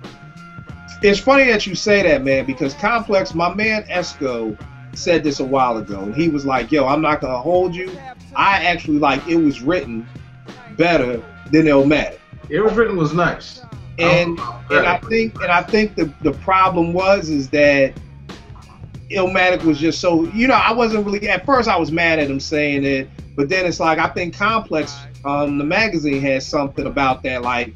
It's funny that you say that, man, because Complex, my man Esco said this a while ago. And he was like, yo, I'm not going to hold you. I actually like It Was Written better than Illmatic. It Was Written was nice. And I think the problem is that Illmatic was just so, you know, I wasn't really, at first I was mad at him saying it, but then it's like, I think Complex, the magazine has something about that, like,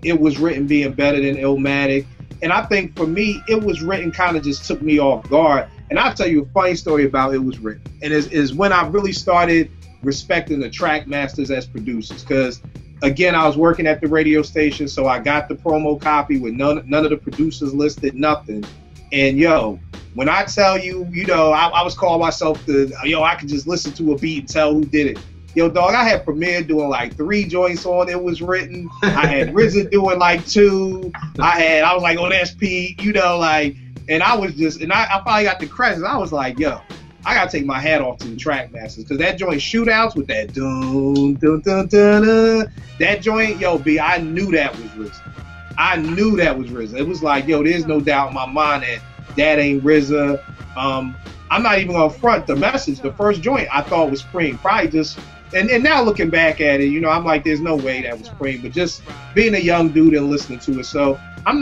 It Was Written being better than Illmatic. And I think for me, It Was Written kind of just took me off guard. And I'll tell you a funny story about It Was Written. And is when I really started respecting the track masters as producers. Because, again, I was working at the radio station, so I got the promo copy with none of the producers listed, nothing. And, yo, when I tell you, you know, I was calling myself I could just listen to a beat and tell who did it. Yo, dog, I had Premier doing like 3 joints on It Was Written. I had RZA doing like 2. I was like, oh, that's Pete, you know, like, and I was just, and I finally got the credits. I was like, yo, I gotta take my hat off to the track masters, because that joint Shootouts with that dun dun dun dun dun, that joint, yo, B, I knew that was RZA. It was like, yo, there's no doubt in my mind that ain't RZA. I'm not even gonna front the message. The first joint I thought was Cream, probably just. And now looking back at it, you know, I'm like, there's no way that was Cream, but just being a young dude and listening to it. So I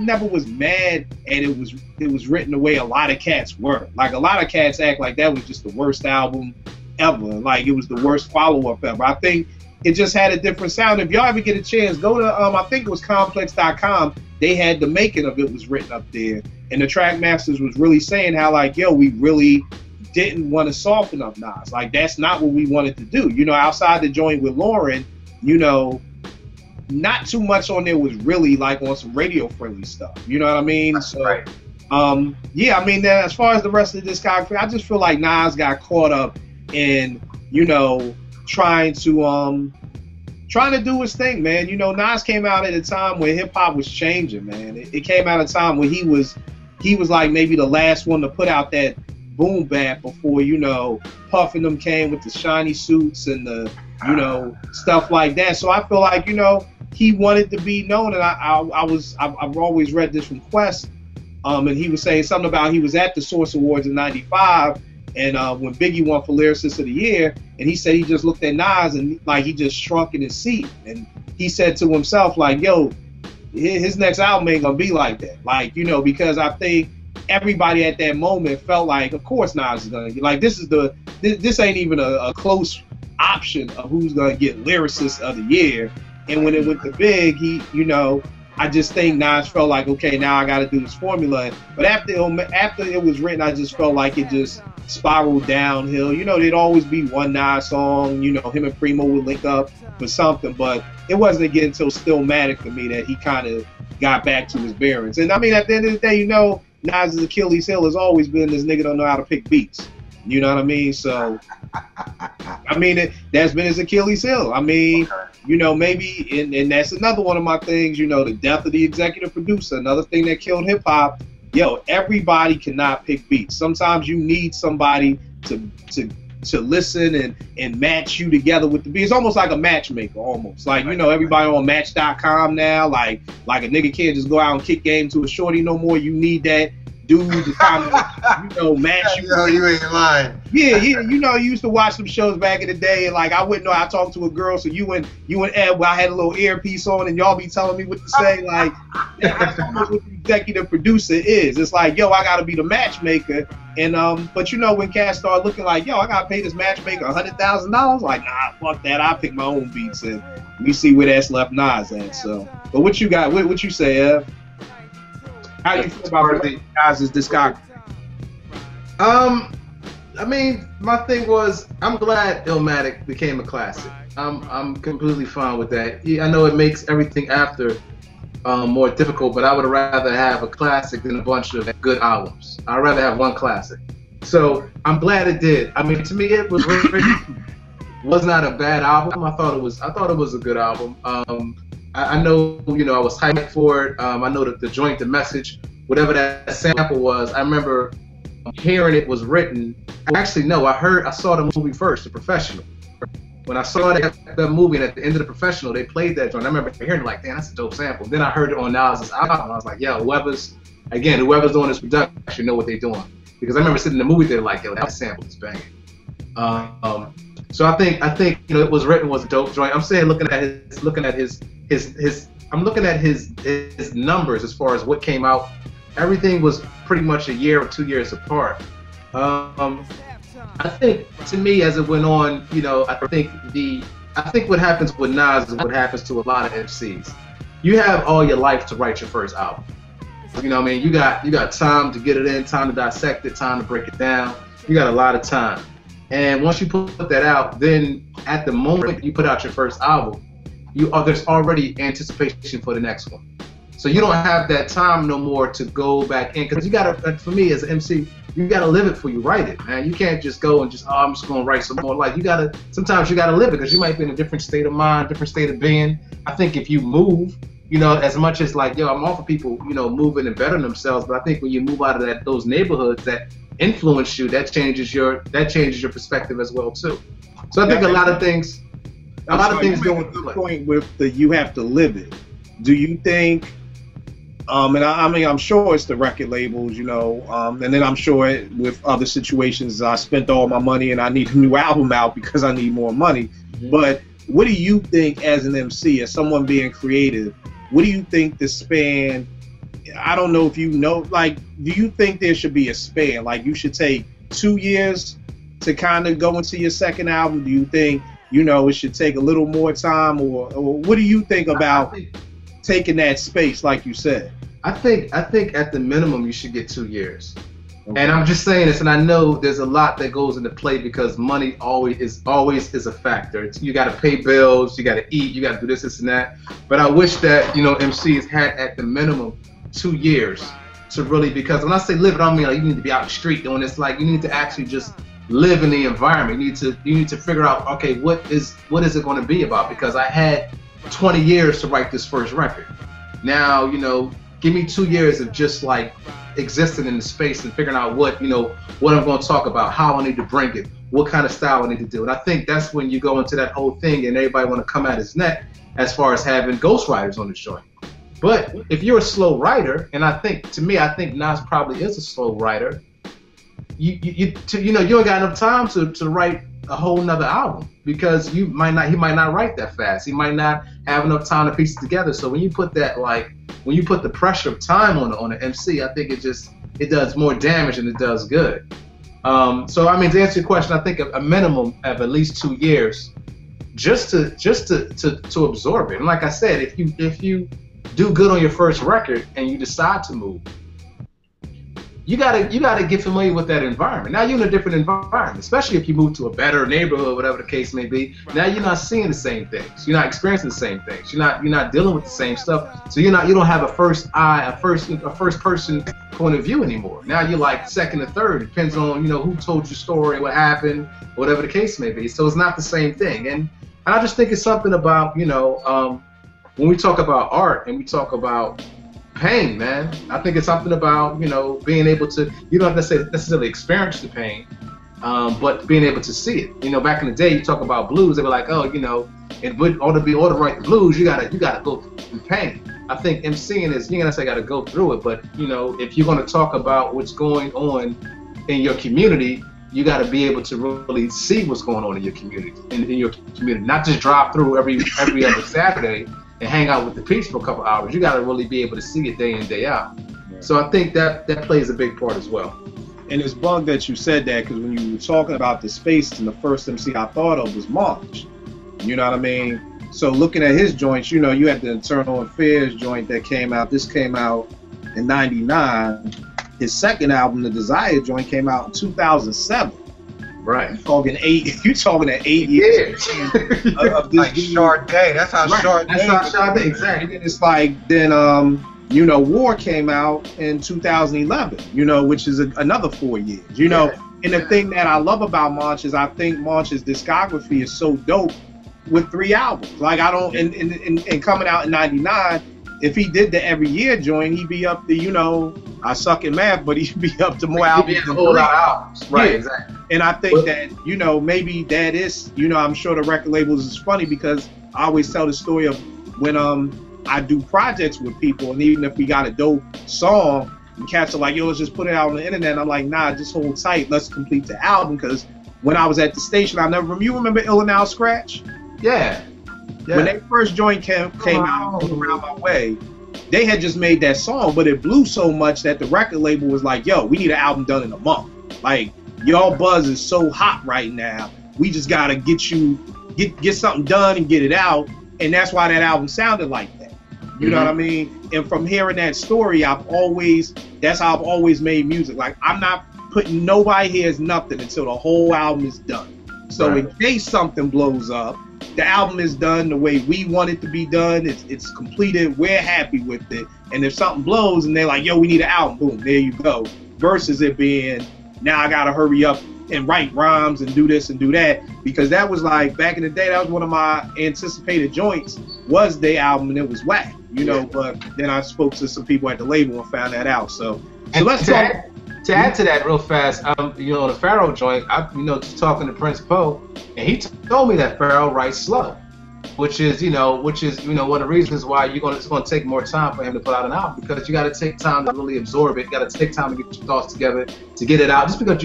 never was mad at It Was Written the way a lot of cats were. Like, a lot of cats act like that was just the worst album ever. Like, it was the worst follow-up ever. I think it just had a different sound. If y'all ever get a chance, go to, I think it was complex.com. They had the making of It Was Written up there. And the track masters was really saying how, like, yo, we really didn't want to soften up Nas. Like, that's not what we wanted to do. You know, outside the joint with Lauren, you know, not too much on there was really like on some radio friendly stuff. You know what I mean? So, right. Yeah, I mean, then as far as the rest of this discography, I just feel like Nas got caught up in, you know, trying to do his thing, man. You know, Nas came out at a time when hip hop was changing, man. It came out at a time when he was like maybe the last one to put out that boom bap before, you know, Puff and them came with the shiny suits and the, you know, stuff like that. So I feel like, you know, he wanted to be known, and I've always read this from Quest, and he was saying something about he was at the Source Awards in '95, and when Biggie won for Lyricist of the Year, and he said he just looked at Nas and like he just shrunk in his seat, and he said to himself like, yo, his next album ain't gonna be like that, like, you know, because I think everybody at that moment felt like, of course Nas is gonna get, like, this ain't even a close option of who's gonna get Lyricist of the Year. And when it went to Big, he, you know, I just think Nas felt like, okay, now I got to do this formula. But after It Was Written, I just felt like it just spiraled downhill. You know, there'd always be one Nas song, you know, him and Primo would link up for something, but it wasn't again until Stillmatic for me that he kind of got back to his bearings. And I mean, at the end of the day, you know, Nas's Achilles heel has always been this nigga don't know how to pick beats. You know what I mean? So, I mean, that's been his Achilles heel. I mean, you know, maybe, and that's another one of my things, you know, the death of the executive producer, another thing that killed hip hop. Yo, everybody cannot pick beats. Sometimes you need somebody to listen and match you together with the beat. It's almost like a matchmaker, almost. Like, you know, everybody on Match.com now, like a nigga can't just go out and kick game to a shorty no more. You need that dude to kind of, match you. Yo, you ain't lying. Yeah, you used to watch some shows back in the day, and like I wouldn't know how to talk to a girl, so you and Ed, well, I had a little earpiece on, and y'all be telling me what to say. Like that's almost what the executive producer is. It's like, yo, I gotta be the matchmaker, and but when cats start looking like, yo, I gotta pay this matchmaker $100,000, like, nah, fuck that. I pick my own beats, and we see where that's left Nas at. So, but what you got? What you say, Ev? How you feel about Nas's discography? I mean, my thing was, I'm glad Illmatic became a classic. I'm completely fine with that. I know it makes everything after more difficult, but I would rather have a classic than a bunch of good albums. I'd rather have one classic. So I'm glad it did. I mean, to me, it was not a bad album. I thought it was a good album. I know, I was hyped for it. I know that the joint, the message, whatever that sample was, I remember hearing it was written. Actually, no, I saw the movie first, The Professional. When I saw that movie, and at the end of The Professional, they played that joint. I remember hearing it like, damn, that's a dope sample. Then I heard it on Nas's album. I was like, yo, whoever's doing this production know what they're doing. Because I remember sitting in the movie theater like, yo, that sample is banging. So I think it was written was a dope joint. I'm saying looking at his numbers as far as what came out. Everything was pretty much a year or 2 years apart. I think to me as it went on, I think what happens with Nas is what happens to a lot of MCs. You have all your life to write your first album. You know what I mean? You got time to get it in, time to dissect it, time to break it down. You got a lot of time. And once you put that out, then at the moment you put out your first album, there's already anticipation for the next one. So you don't have that time no more to go back in, because you gotta, for me as an MC, you gotta live it before you write it, man. You can't just go and I'm just gonna write some more. Like sometimes you gotta live it, because you might be in a different state of mind, different state of being. I think if you move, as much as like, yo, I'm all for people, moving and bettering themselves, but I think when you move out of those neighborhoods that influence you, that changes your perspective as well too. So I think a lot of things go into play. Point with you have to live it. Do you think? And I mean, I'm sure it's the record labels, and then I'm sure with other situations, I spent all my money and I need a new album out because I need more money. Mm-hmm. But what do you think as an MC, as someone being creative, what do you think the span, I don't know if like, do you think there should be a span? Like you should take 2 years to kind of go into your second album? Do you think, it should take a little more time, or what do you think about taking that space, like you said? I think at the minimum you should get 2 years. Okay. And I'm just saying this, and I know there's a lot that goes into play because money always is a factor. You got to pay bills, you got to eat, you got to do this and that. But I wish that MCs had at the minimum 2 years to really, because when I say live, I don't mean like you need to be out in the street doing this. Like you need to actually just live in the environment. You need to figure out, okay, what is it going to be about? Because I had 20 years to write this first record. Now, give me 2 years of just like existing in the space and figuring out what I'm going to talk about, how I need to bring it, what kind of style I need to do. And I think that's when you go into that whole thing and everybody want to come at his neck as far as having ghostwriters on the joint. But if you're a slow writer, and I think Nas probably is a slow writer, you ain't got enough time to write a whole nother album, because he might not write that fast. He might not have enough time to piece it together. So when you put the pressure of time on an MC, I think it does more damage than it does good. So I mean, to answer your question, I think a minimum of at least 2 years just to absorb it. And like I said, if you do good on your first record and you decide to move, you gotta get familiar with that environment. Now you're in a different environment, especially if you move to a better neighborhood, whatever the case may be. Now you're not seeing the same things. You're not experiencing the same things. You're not dealing with the same stuff. So you don't have a first person point of view anymore. Now you're like second or third. It depends on who told your story, what happened, whatever the case may be. So it's not the same thing. And I just think it's something about when we talk about art and we talk about pain, man, I think it's something about being able to, you don't have to necessarily experience the pain, but being able to see it. Back in the day, you talk about blues, they were like, oh, in order to write the blues, you gotta go through pain. I think MCing is, you ain't necessarily got to go through it, but you know, if you're going to talk about what's going on in your community, you got to be able to really see what's going on in your community, not just drive through every other Saturday and hang out with the peeps for a couple hours. You got to really be able to see it day in, day out. Yeah. So I think that plays a big part as well. And it's bug that you said that, because when you were talking about the space, and the first MC I thought of was March. You know what I mean? So looking at his joints, you know, you had the Internal Affairs joint that came out. This came out in '99. His second album, the Desire joint, came out in 2007. Right. You talking 8 years of this like short day. That's how short day. That's how short day. Exactly. And it's like then you know, War came out in 2011. You know, which is another 4 years. You know, and the thing that I love about March is I think March's discography is so dope with 3 albums. Like I don't and coming out in '99. If he did the every year joint, he'd be up to, you know, I suck in math, but he'd be up to more albums than 3. Albums. Right, yeah. Exactly. And I think that, you know, maybe that is, you know, I'm sure the record labels is funny, because I always tell the story of when I do projects with people, and even if we got a dope song, and cats are like, yo, let's just put it out on the internet. And I'm like, nah, just hold tight. Let's complete the album. Because when I was at the station, you remember Illinois Scratch? Yeah. When that first joint came out, Around My Way, they had just made that song, but it blew so much that the record label was like, yo, we need an album done in a month. Like, y'all buzz is so hot right now. We just got to get something done and get it out. And that's why that album sounded like that. You know what I mean? And from hearing that story, that's how I've always made music. Like, I'm not putting, nobody hears nothing until the whole album is done. So in case something blows up, the album is done the way we want it to be done. It's completed. We're happy with it. And if something blows and they're like, yo, we need an album, boom, there you go. Versus it being, now I got to hurry up and write rhymes and do this and do that. Because that was like, back in the day, that was one of my anticipated joints, was their album, and it was whack, you know. But then I spoke to some people at the label and found that out. So let's talk. To add to that real fast, you know, the Pharaoh joint, just talking to Prince Poe, and he told me that Pharaoh writes slow, which is one of the reasons why it's going to take more time for him to put out an album, because you got to take time to really absorb it. You got to take time to get your thoughts together, to get it out. Just because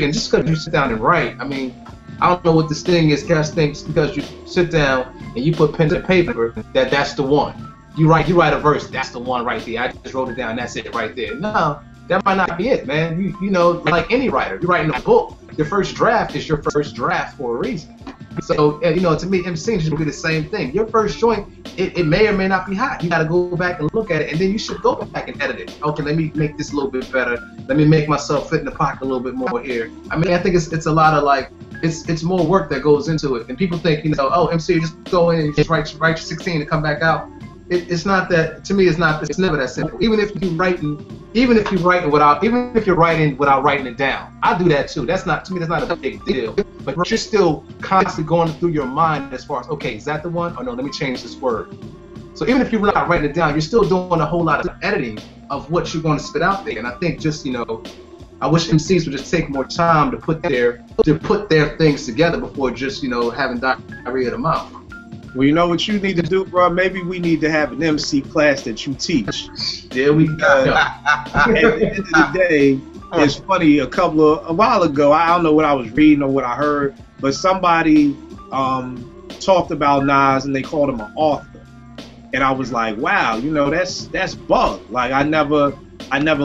you sit down and write, I mean, I don't know what this thing is. Cats think just because you sit down and you put pen to paper that's the one. You write a verse, that's the one right there. I just wrote it down, that's it right there. No. That might not be it, man. You know, like any writer, you're writing a book. Your first draft is your first draft for a reason. So, you know, to me, MCing should be the same thing. Your first joint, it may or may not be hot. You got to go back and look at it, and then you should go back and edit it. Okay, let me make this a little bit better. Let me make myself fit in the pocket a little bit more here. I mean, I think it's a lot of like, it's more work that goes into it. And people think, you know, oh, MC, just go in and just write 16 and come back out. It's not that. To me, it's never that simple. Even if you're writing without writing it down, I do that too. That's not a big deal. But you're still constantly going through your mind as far as, okay, is that the one? Or no, let me change this word. So even if you're not writing it down, you're still doing a whole lot of editing of what you're going to spit out there. And I think just, you know, I wish MCs would just take more time to put their things together before just, you know, having diarrhea of the mouth. Well, you know what you need to do, bro? Maybe we need to have an MC class that you teach. There we go. At the end of the day, it's funny, a while ago, I don't know what I was reading or what I heard, but somebody talked about Nas and they called him an author. And I was like, wow, you know, that's bug. Like, I never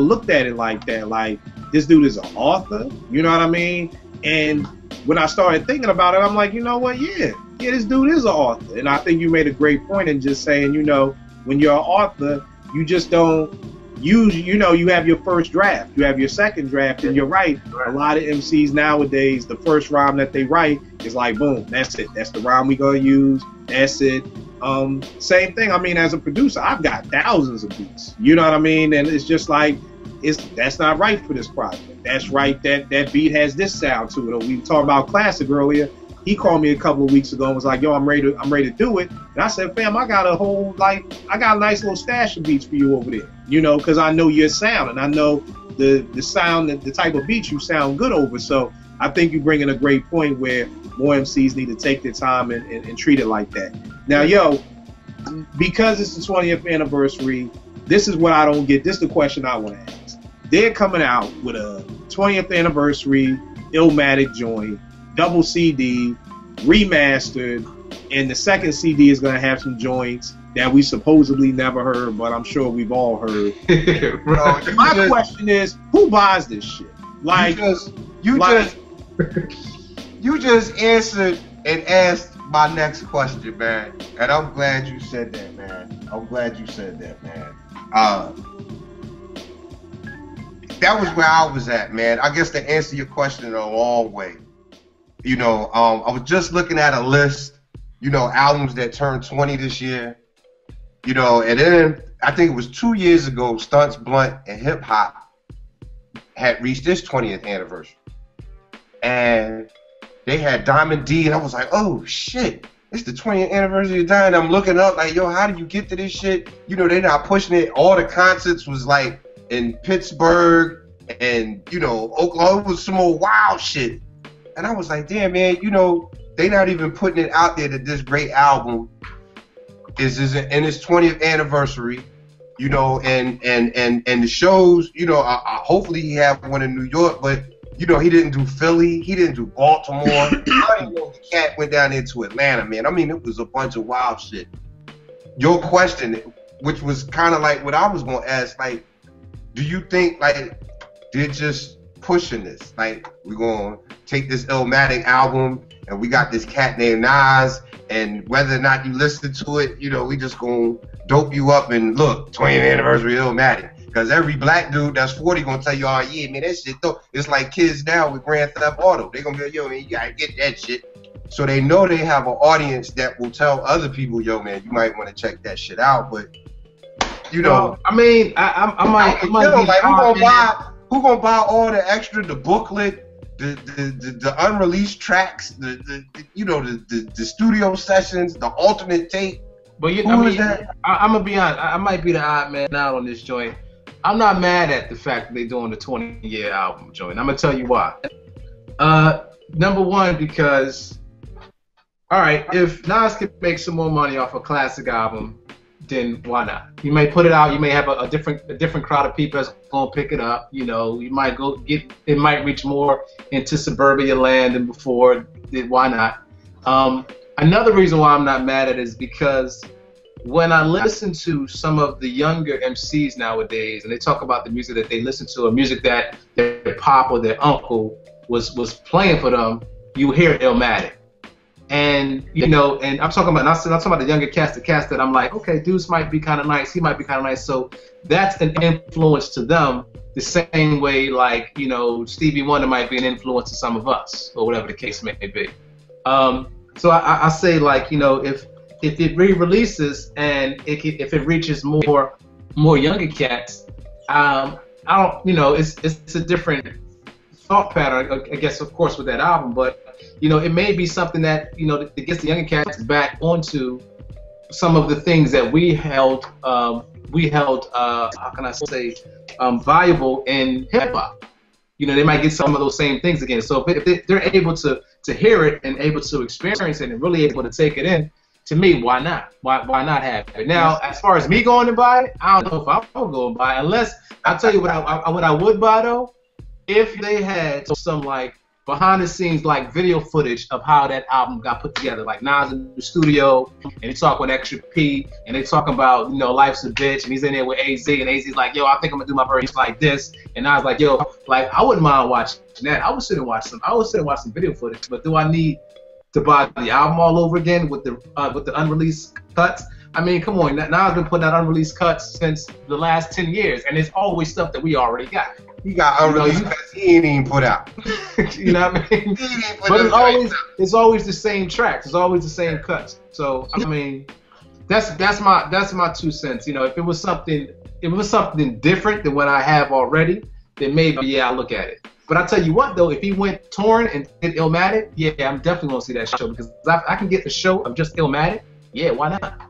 looked at it like that. Like, this dude is an author, you know what I mean? And when I started thinking about it, I'm like, you know what, yeah, this dude is an author. And I think you made a great point in just saying, you know, when you're an author, you just don't use, you know, you have your first draft, you have your second draft, and you're right. A lot of MCs nowadays, the first rhyme that they write is like, boom, that's it. That's the rhyme we're going to use. That's it. Same thing. I mean, as a producer, I've got thousands of beats. You know what I mean? And it's just like, that's not right for this project. That's right. That beat has this sound to it. Or we were talking about classic earlier. He called me a couple of weeks ago and was like, yo, I'm ready to do it. And I said, fam, I got a nice little stash of beats for you over there. You know, because I know your sound and I know the sound, the type of beats you sound good over. So I think you're bringing a great point where more MCs need to take their time and treat it like that. Now, yo, because it's the 20th anniversary, this is what I don't get. This is the question I want to ask. They're coming out with a 20th anniversary Illmatic joint, double CD, remastered, and the second CD is going to have some joints that we supposedly never heard, but I'm sure we've all heard. My question is, who buys this shit? Like, you just answered and asked my next question, man. And I'm glad you said that, man. I'm glad you said that, man. That was where I was at, man. I guess to answer your question in a long way. You know, I was just looking at a list, you know, albums that turned 20 this year. You know, and then I think it was 2 years ago, Stunts, Blunt, and Hip Hop had reached its 20th anniversary. And they had Diamond D, and I was like, oh shit, it's the 20th anniversary of Diamond. I'm looking up like, yo, how do you get to this shit? You know, they're not pushing it. All the concerts was like in Pittsburgh and, you know, Oklahoma. It was some old wild shit. And I was like, damn, man, you know, they not even putting it out there that this great album is in its 20th anniversary, you know, and the shows, you know, hopefully he had one in New York, but, you know, he didn't do Philly, he didn't do Baltimore. I didn't know the cat went down into Atlanta, man. I mean, it was a bunch of wild shit. Your question, which was kind of like what I was going to ask, like, do you think, like, they're just pushing this? Like, we're going to take this Illmatic album and we got this cat named Nas, and whether or not you listen to it, you know, we just going to dope you up and look, 20th anniversary of Illmatic. Because every black dude that's 40 going to tell you, oh, yeah, man, that shit, though. It's like kids now with Grand Theft Auto. They're going to be like, yo, man, you got to get that shit. So they know they have an audience that will tell other people, yo, man, you might want to check that shit out. But, you know. Well, I mean, I might you know, like, who gonna buy all the extra, the booklet, the unreleased tracks, the you know, the studio sessions, the alternate tape? But you, I mean, I'm gonna be honest. I might be the odd man out on this joint. I'm not mad at the fact that they're doing the 20-year album joint. I'm gonna tell you why. Number one, because all right, if Nas can make some more money off a classic album, then why not? You may put it out. You may have a different crowd of people that's gonna pick it up. You know, you might it might reach more into suburbia land than before. Then why not? Another reason why I'm not mad at it is because when I listen to some of the younger MCs nowadays, and they talk about the music that they listen to, or music that their pop or their uncle was playing for them, you hear Illmatic. And you know, and I'm talking about the younger cast, the cast that I'm like, okay, Deuce might be kind of nice, he might be kind of nice. So that's an influence to them, the same way like, you know, Stevie Wonder might be an influence to some of us, or whatever the case may be. So I say, like, you know, if it re-releases and if it reaches more younger cats, I don't, you know, it's a different thought pattern, I guess, of course, with that album, but you know, it may be something that, you know, that gets the younger cats back onto some of the things that we held how can I say, valuable in hip hop. You know, they might get some of those same things again. So if they're able to hear it and able to experience it and really able to take it in, to me, why not? Why not have it? Now, as far as me going to buy it, I don't know if I will go and buy it. Unless, I'll tell you what I would buy, though, if they had some, like, behind the scenes, like, video footage of how that album got put together, like Nas in the studio, and they talk with Extra P, and they talk about, you know, Life's a Bitch, and he's in there with AZ, and AZ's like, yo, I think I'm gonna do my verse like this, and Nas like, yo, like, I wouldn't mind watching that. I would sit and watch some video footage, but do I need to buy the album all over again with the unreleased cuts? I mean, come on, Nas been putting out unreleased cuts since the last 10 years, and it's always stuff that we already got. He got unreleased cuts he ain't even put out. You know what I mean? But it's always the same tracks. It's always the same cuts. So I mean, that's my 2 cents. You know, if it was something different than what I have already, then maybe, yeah, I'll look at it. But I tell you what, though, if he went touring and did Illmatic, yeah, I'm definitely gonna see that show, because I can get the show of just Illmatic. Yeah, why not?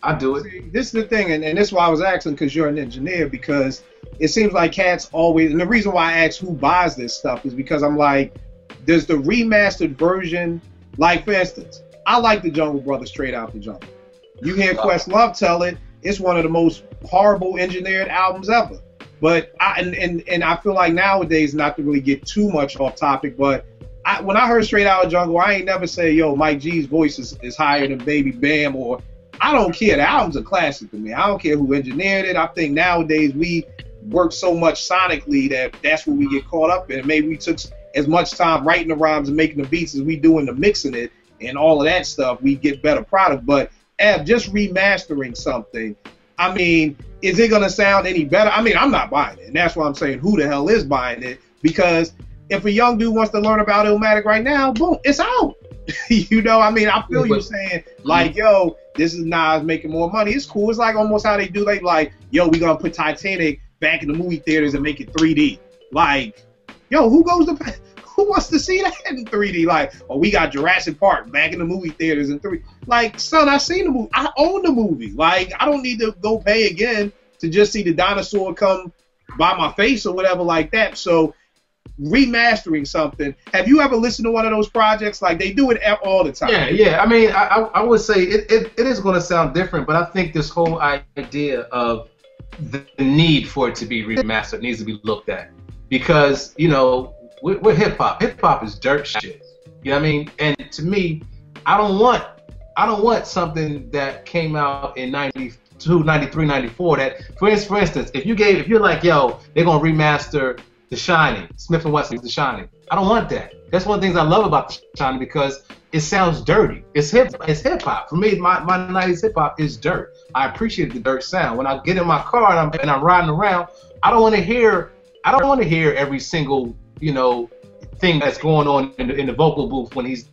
I'll do it. See, this is the thing, and this is why I was asking, because you're an engineer, because it seems like cats always, and the reason why I ask who buys this stuff is because I'm like, there's the remastered version, like, for instance, I like the Jungle Brothers Straight Out the Jungle. You hear Questlove tell it, it's one of the most horrible engineered albums ever. But I feel like nowadays, not to really get too much off topic, but when I heard Straight Outta Jungle, I ain't never say, yo, Mike G's voice is higher than Baby Bam, or I don't care. The album's a classic to me. I don't care who engineered it. I think nowadays we work so much sonically that's what we get caught up in. Maybe we took as much time writing the rhymes and making the beats as we do in the mixing it and all of that stuff. We get better product. But just remastering something, I mean, is it gonna sound any better? I mean, I'm not buying it, and that's why I'm saying, who the hell is buying it? Because if a young dude wants to learn about Illmatic right now, boom, it's out. You know, I mean, I feel you saying, like, yo, this is Nas making more money. It's cool. It's like almost how they do. They like, yo, we gonna put Titanic back in the movie theaters and make it 3D. Like, yo, who wants to see that in 3D? Like, oh, we got Jurassic Park back in the movie theaters in 3D. Like, son, I seen the movie. I own the movie. Like, I don't need to go pay again to just see the dinosaur come by my face or whatever like that. So remastering something. Have you ever listened to one of those projects? Like, they do it all the time. Yeah. I mean, I would say it is going to sound different, but I think this whole idea of the need for it to be remastered needs to be looked at, because, you know, we're hip hop. Hip hop is dirt shit. You know what I mean? And to me, I don't want something that came out in 92, 93, 94 that, for instance, if you're like, yo, they're going to remaster The Shining, Smith & Wesson's The Shining. I don't want that. That's one of the things I love about The Shining, because it sounds dirty. It's hip hop. For me, my 90s hip hop is dirt. I appreciate the dirt sound. When I get in my car and I'm riding around, I don't want to hear every single, you know, thing that's going on in the vocal booth when he's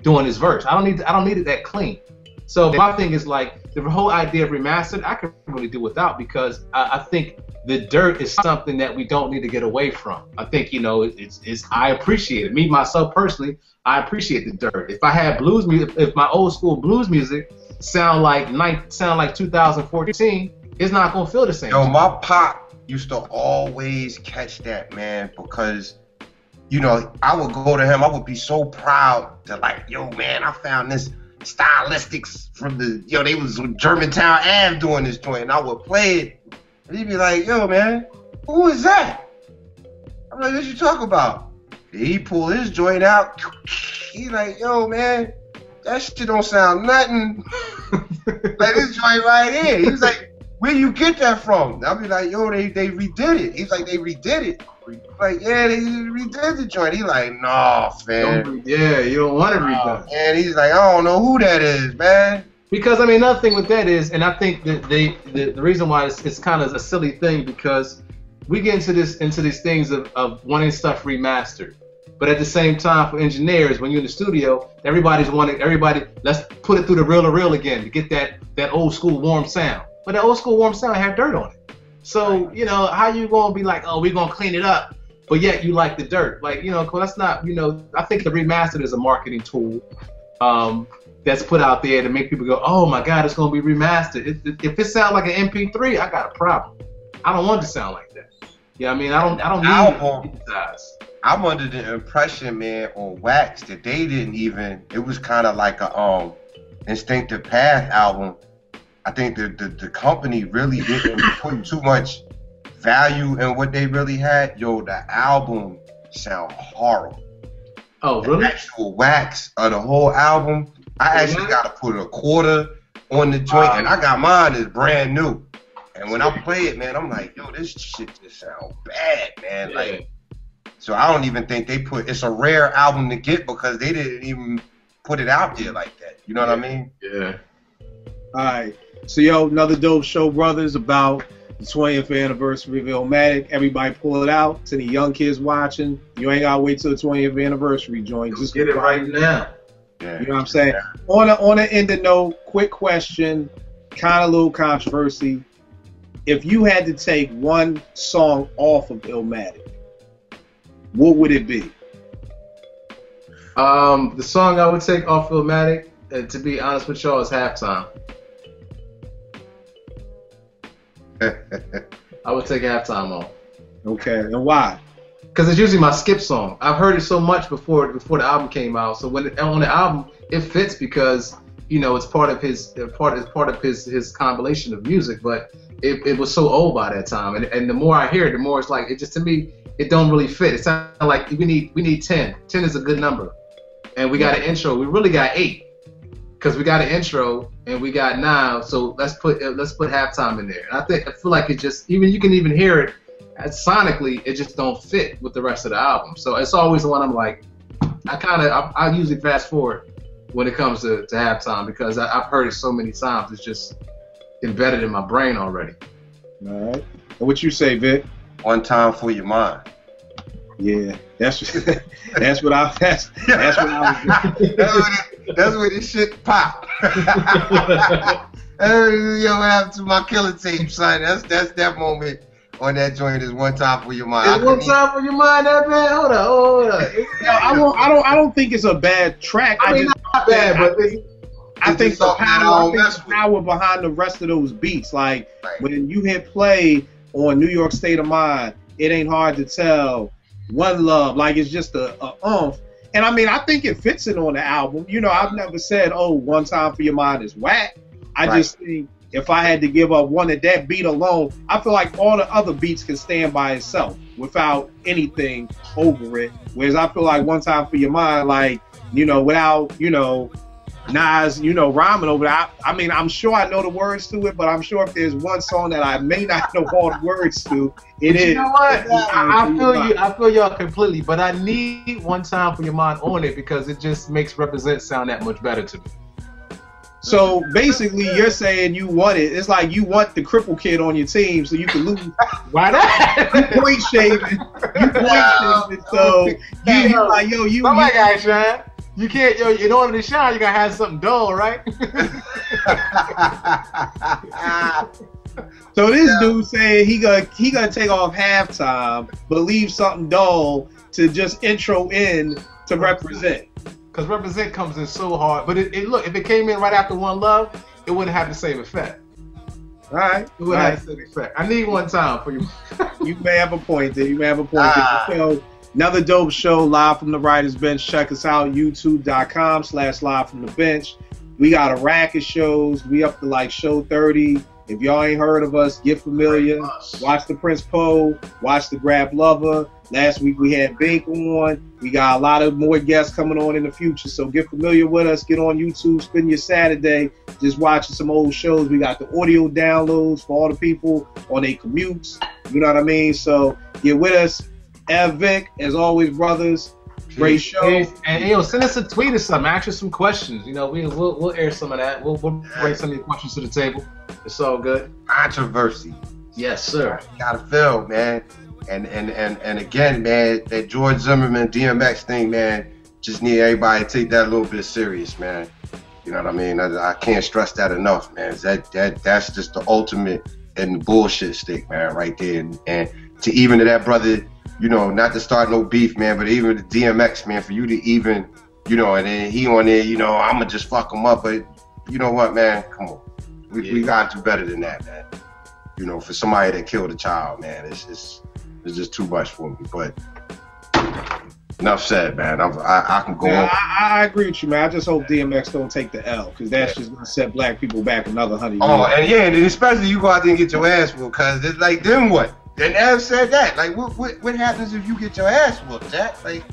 doing his verse. I don't need it that clean. So my thing is, like, the whole idea of remastered, I can really do without, because I think the dirt is something that we don't need to get away from. I think, you know, I appreciate it. Me, myself personally, I appreciate the dirt. If I had blues music, if my old school blues music sound like 2014, it's not gonna feel the same. Yo, my pop used to always catch that, man, because, you know, I would go to him, I would be so proud to, like, yo, man, I found this stylistics from the, yo, they was with Germantown Ave doing this joint, and I would play it, and he'd be like, yo, man, who is that? I'm like, what you talking about? He pulled his joint out, he like, yo, man, that shit don't sound nothing like this joint right here. He's like, where you get that from? I'll be like, yo, they redid it. He's like, they redid it. Like, yeah, they redid the joint. He like, no, fam. Yeah, you don't want to redone. And he's like, I don't know who that is, man. Because, I mean, another thing with that is, and I think that the reason why it's kind of a silly thing, because we get into these things of wanting stuff remastered. But at the same time, for engineers, when you're in the studio, everybody, let's put it through the reel to reel again to get that old school warm sound. But that old school warm sound had dirt on it. So, you know, how you gonna be like, oh, we're gonna clean it up, but yet you like the dirt? Like, you know, cause that's not, you know, I think the remastered is a marketing tool that's put out there to make people go, oh my God, it's gonna be remastered. If it sounds like an MP3, I got a problem. I don't want it to sound like that. Yeah, I mean, I don't need it. I'm under the impression, man, on Wax that they didn't even. It was kind of like a Instinctive Path album. I think the company really didn't put too much value in what they really had. Yo, the album sound horrible. Oh, really? The actual Wax of the whole album, I actually got to put a quarter on the joint, and I got mine is brand new. And when I play it, man, I'm like, yo, this shit just sound bad, man. Yeah. Like, so I don't even think they put. It's a rare album to get because they didn't even put it out there like that. You know what I mean? Yeah. All right. So, yo, another dope show, brothers, about the 20th anniversary of Illmatic. Everybody pull it out. To the young kids watching, you ain't gotta wait till the 20th anniversary joint. Just get it right now. Yeah. You know what I'm saying? Yeah. On an end of note, quick question, kind of a little controversy. If you had to take one song off of Illmatic, what would it be? The song I would take off Illmatic, to be honest with y'all, is Halftime. I would take Halftime off. Okay, and why? Because it's usually my skip song. I've heard it so much before the album came out, so when on the album it fits because you know, it's part of his his compilation of music, but it was so old by that time, and the more I hear it, the more it's like, it just, to me, it don't really fit. It sounds like we need 10. 10 is a good number, and we got an intro. We really got 8, because we got an intro and we got 9. So let's put halftime in there. And I feel like it just, you can even hear it sonically, it just don't fit with the rest of the album. So it's always the one I'm like, I usually fast forward when it comes to halftime, because I've heard it so many times. It's just embedded in my brain already. All right. And what you say, Vic? One time for your mind. Yeah, that's what I that's where this shit pop. Yo, what happened to my killer tape, son? That's that moment on that joint is one time for your mind. It's one time for your mind, that man. Hold up. I don't think it's a bad track. I mean, not bad, but I think the power behind the rest of those beats. Like, when you hit play on New York State of Mind, it ain't hard to tell. One Love, like, it's just a umph. And I mean, I think it fits in on the album. You know, I've never said, oh, One Time for Your Mind is whack. I just think if I had to give up one of that beat alone, I feel like all the other beats can stand by itself without anything over it. Whereas I feel like One Time for Your Mind, like, you know, without, you know, Nas, you know, rhyming over that. I mean, I'm sure I know the words to it, but I'm sure if there's one song that I may not know all the words to, it is. You know what? I feel y'all completely, but I need One Time for Your Mind on it, because it just makes Represent sound that much better to me. So basically, you're saying you want it. It's like you want the cripple kid on your team so you can lose. Why not? You point shaving. So you like, yo, you. My guy, Sean. You can't, yo, in order to shine, you gotta have something dull, right? So this dude saying he gonna take off halftime, but leave something dull to just intro in to Represent. Because Represent comes in so hard, but look, if it came in right after One Love, it wouldn't have the same effect. All right, it wouldn't have the same effect. I need One Time for you. You may have a point there. So, another dope show, live from the Writers Bench. Check us out, youtube.com/live from the bench. We got a rack of shows. We up to like show 30. If y'all ain't heard of us, get familiar. Watch the Prince Poe. Watch the Grab Lover. Last week we had Bink on. We got a lot of more guests coming on in the future. So get familiar with us. Get on YouTube. Spend your Saturday just watching some old shows. We got the audio downloads for all the people on their commutes. You know what I mean? So get with us. Vic, as always, brothers, great show. And yo, send us a tweet or something. Ask us some questions. You know, we'll air some of that. We'll bring some of your questions to the table. It's all good. Controversy. Yes, sir. Gotta feel, man. And again, man, that George Zimmerman DMX thing, man, just need everybody to take that a little bit serious, man. You know what I mean? I can't stress that enough, man. That's just the ultimate and the bullshit stick, man, right there. And to even to that brother, you know, not to start no beef, man, but even the DMX, man, for you to even, you know, and then he on there, you know, I'ma just fuck him up, but you know what, man, come on, we gotta do better than that, man. You know, for somebody that killed a child, man, it's just too much for me. But enough said, man. I can go on. I agree with you, man. I just hope DMX don't take the L, because that's just gonna set black people back another 100 years. Oh, and especially you go out there and get your ass whooped, because it's like, then what? And L said that. Like, what happens if you get your ass whooped, Jack? Like,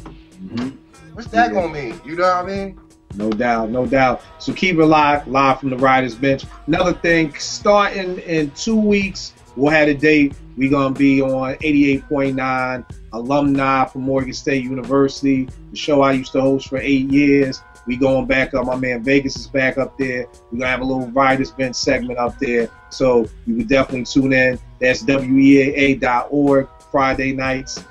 what's that gonna mean? You know what I mean? No doubt. So keep it live from the Writers Bench. Another thing, starting in 2 weeks, we'll have a date. We're gonna be on 88.9, alumni from Morgan State University, the show I used to host for 8 years. We going back up. My man Vegas is back up there. We're gonna have a little Writers Bench segment up there. So you would definitely tune in. That's weaa.org, Friday nights,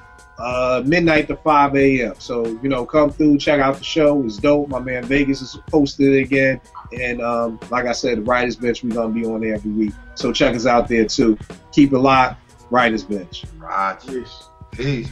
midnight to 5 a.m. So, you know, come through, check out the show. It's dope. My man Vegas is hosted again. And like I said, the Writers Bench, we're going to be on there every week. So check us out there, too. Keep it locked. Writers Bench. Right. Peace.